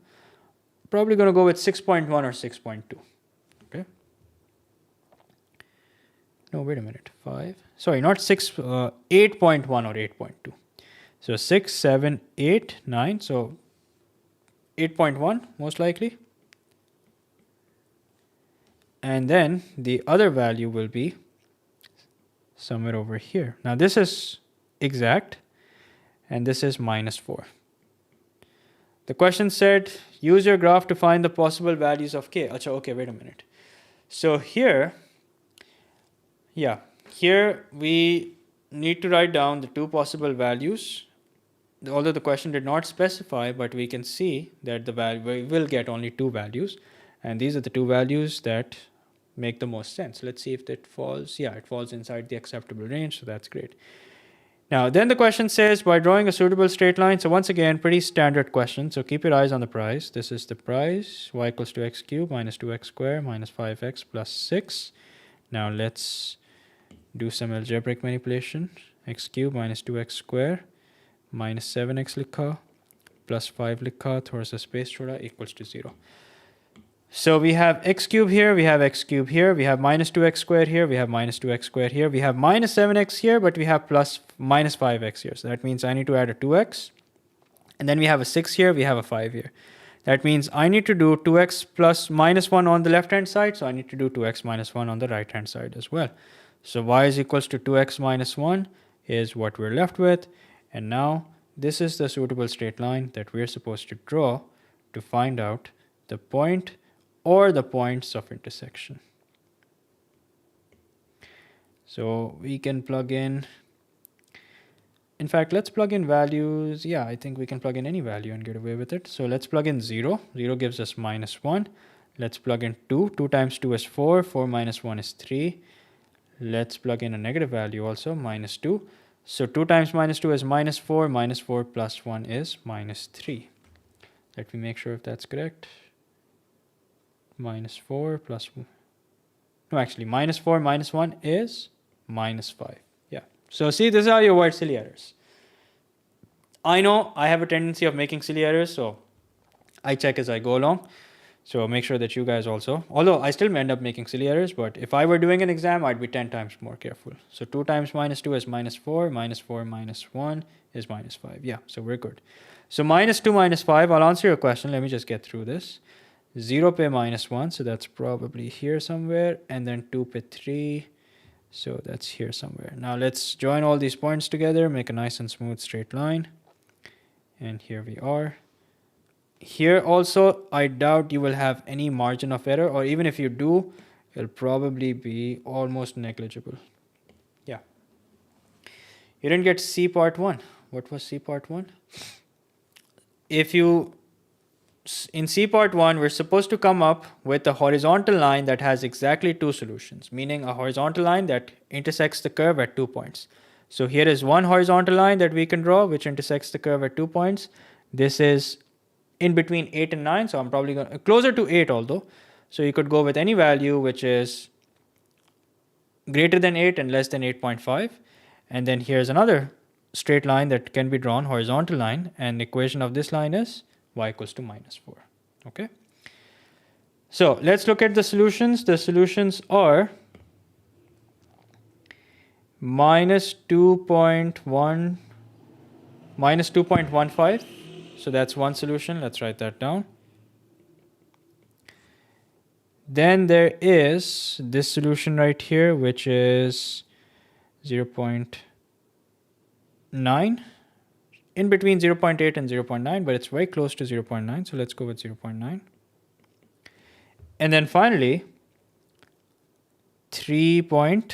Probably going to go with 6.1 or 6.2. Okay. No, wait a minute. 5. Sorry, not 6, 8.1 or 8.2. So 6, 7, 8, 9. So 8.1 most likely. And then the other value will be somewhere over here. Now this is exact and this is -4. The question said, use your graph to find the possible values of k. Achha, okay, wait a minute. So here, yeah, here we need to write down the two possible values. Although the question did not specify, but we can see that the value, we will get only two values. And these are the two values that make the most sense. Let's see if it falls. Yeah, it falls inside the acceptable range, so that's great. Now, then the question says, by drawing a suitable straight line, so once again, pretty standard question, so keep your eyes on the price. This is the price, y equals to x cubed minus 2x squared minus 5x plus 6. Now, let's do some algebraic manipulation. X cubed minus 2x squared minus 7x likha plus 5 likha, thoda sa space choda, equals to 0. So we have x cubed here, we have x cubed here, we have minus 2x squared here, we have minus 2x squared here, we have minus 7x here, but we have minus 5x here. So that means I need to add a 2x. And then we have a 6 here, we have a 5 here. That means I need to do 2x plus minus 1 on the left hand side, so I need to do 2x minus 1 on the right hand side as well. So y is equals to 2x minus 1 is what we're left with. And now this is the suitable straight line that we're supposed to draw to find out the point or the points of intersection. So we can plug in fact, let's plug in values. Yeah, I think we can plug in any value and get away with it. So let's plug in 0. 0 gives us -1. Let's plug in 2. 2 times 2 is 4. 4 minus 1 is 3. Let's plug in a negative value also, -2. So 2 times -2 is -4. -4 plus 1 is -3. Let me make sure if that's correct. -4 plus 1. No, actually, -4 minus 1 is -5. Yeah. So see, this is how you avoid silly errors. I know I have a tendency of making silly errors, so I check as I go along. So make sure that you guys also, although I still may end up making silly errors, but if I were doing an exam, I'd be 10 times more careful. So 2 times -2 is -4. -4 minus 1 is -5. Yeah, so we're good. So -2 minus 5, I'll answer your question. Let me just get through this. 0 pe -1, so that's probably here somewhere, and then 2 pe 3, so that's here somewhere. Now let's join all these points together, make a nice and smooth straight line, and here we are. Here also, I doubt you will have any margin of error, or even if you do, it'll probably be almost negligible. Yeah. You didn't get C part 1. What was C part 1? In C part 1, we're supposed to come up with a horizontal line that has exactly two solutions, meaning a horizontal line that intersects the curve at 2 points. So here is one horizontal line that we can draw, which intersects the curve at 2 points. This is in between 8 and 9, so I'm probably going to, closer to 8 although. So you could go with any value which is greater than 8 and less than 8.5. And then here's another straight line that can be drawn, horizontal line, and the equation of this line is y equals to -4. Okay. So let's look at the solutions. The solutions are -2.15. So that's one solution. Let's write that down. Then there is this solution right here, which is 0.9. In between 0.8 and 0.9, but it's very close to 0.9, so let's go with 0.9. And then finally, 3.1,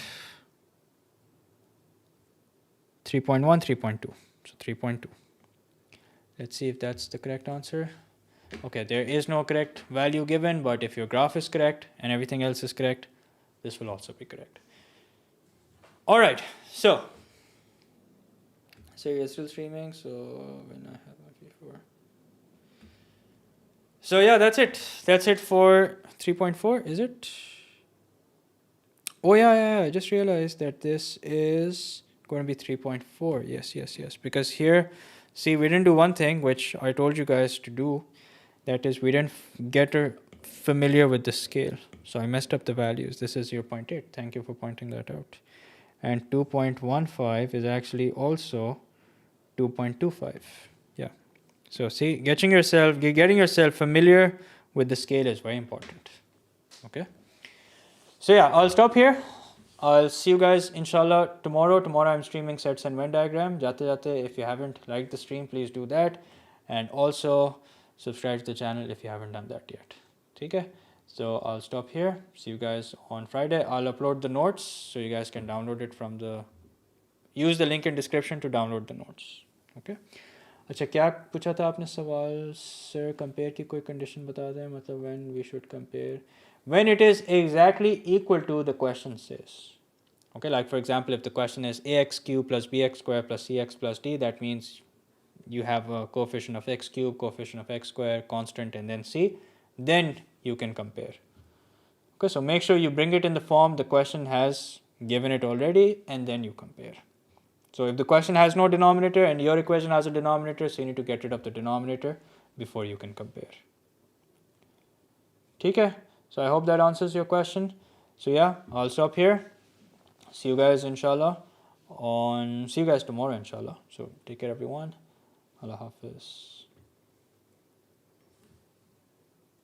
3.2. So 3.2. Let's see if that's the correct answer. Okay, there is no correct value given, but if your graph is correct and everything else is correct, this will also be correct. All right, so So you're still streaming. So when I have my before. So yeah, that's it. That's it for 3.4. Is it? Oh yeah. I just realized that this is going to be 3.4. Yes. Because here, see, we didn't do one thing which I told you guys to do. That is, we didn't get familiar with the scale. So I messed up the values. This is 0.8. Thank you for pointing that out. And 2.15 is actually also 2.25. Yeah. So see, getting yourself familiar with the scale is very important. Okay. So yeah, I'll stop here. I'll see you guys inshallah tomorrow. Tomorrow I'm streaming sets and Venn diagram. Jate, if you haven't liked the stream, please do that. And also subscribe to the channel if you haven't done that yet. Okay? So I'll stop here. See you guys on Friday. I'll upload the notes so you guys can download it from use the link in description to download the notes. Okay? अच्छा क्या पूछा था आपने सवाल sir compare की कोई condition बता दें मतलब when we should compare when it is exactly equal to the question says. Okay, like for example, if the question is ax cubed plus bx squared plus cx plus d, that means you have a coefficient of x cubed, coefficient of x squared, constant, and then c, then you can compare. Okay, so make sure you bring it in the form the question has given it already, and then you compare. So if the question has no denominator and your equation has a denominator, so you need to get rid of the denominator before you can compare. Okay? So I hope that answers your question. So yeah, I'll stop here. See you guys inshallah see you guys tomorrow inshallah. So take care everyone. Allah Hafiz.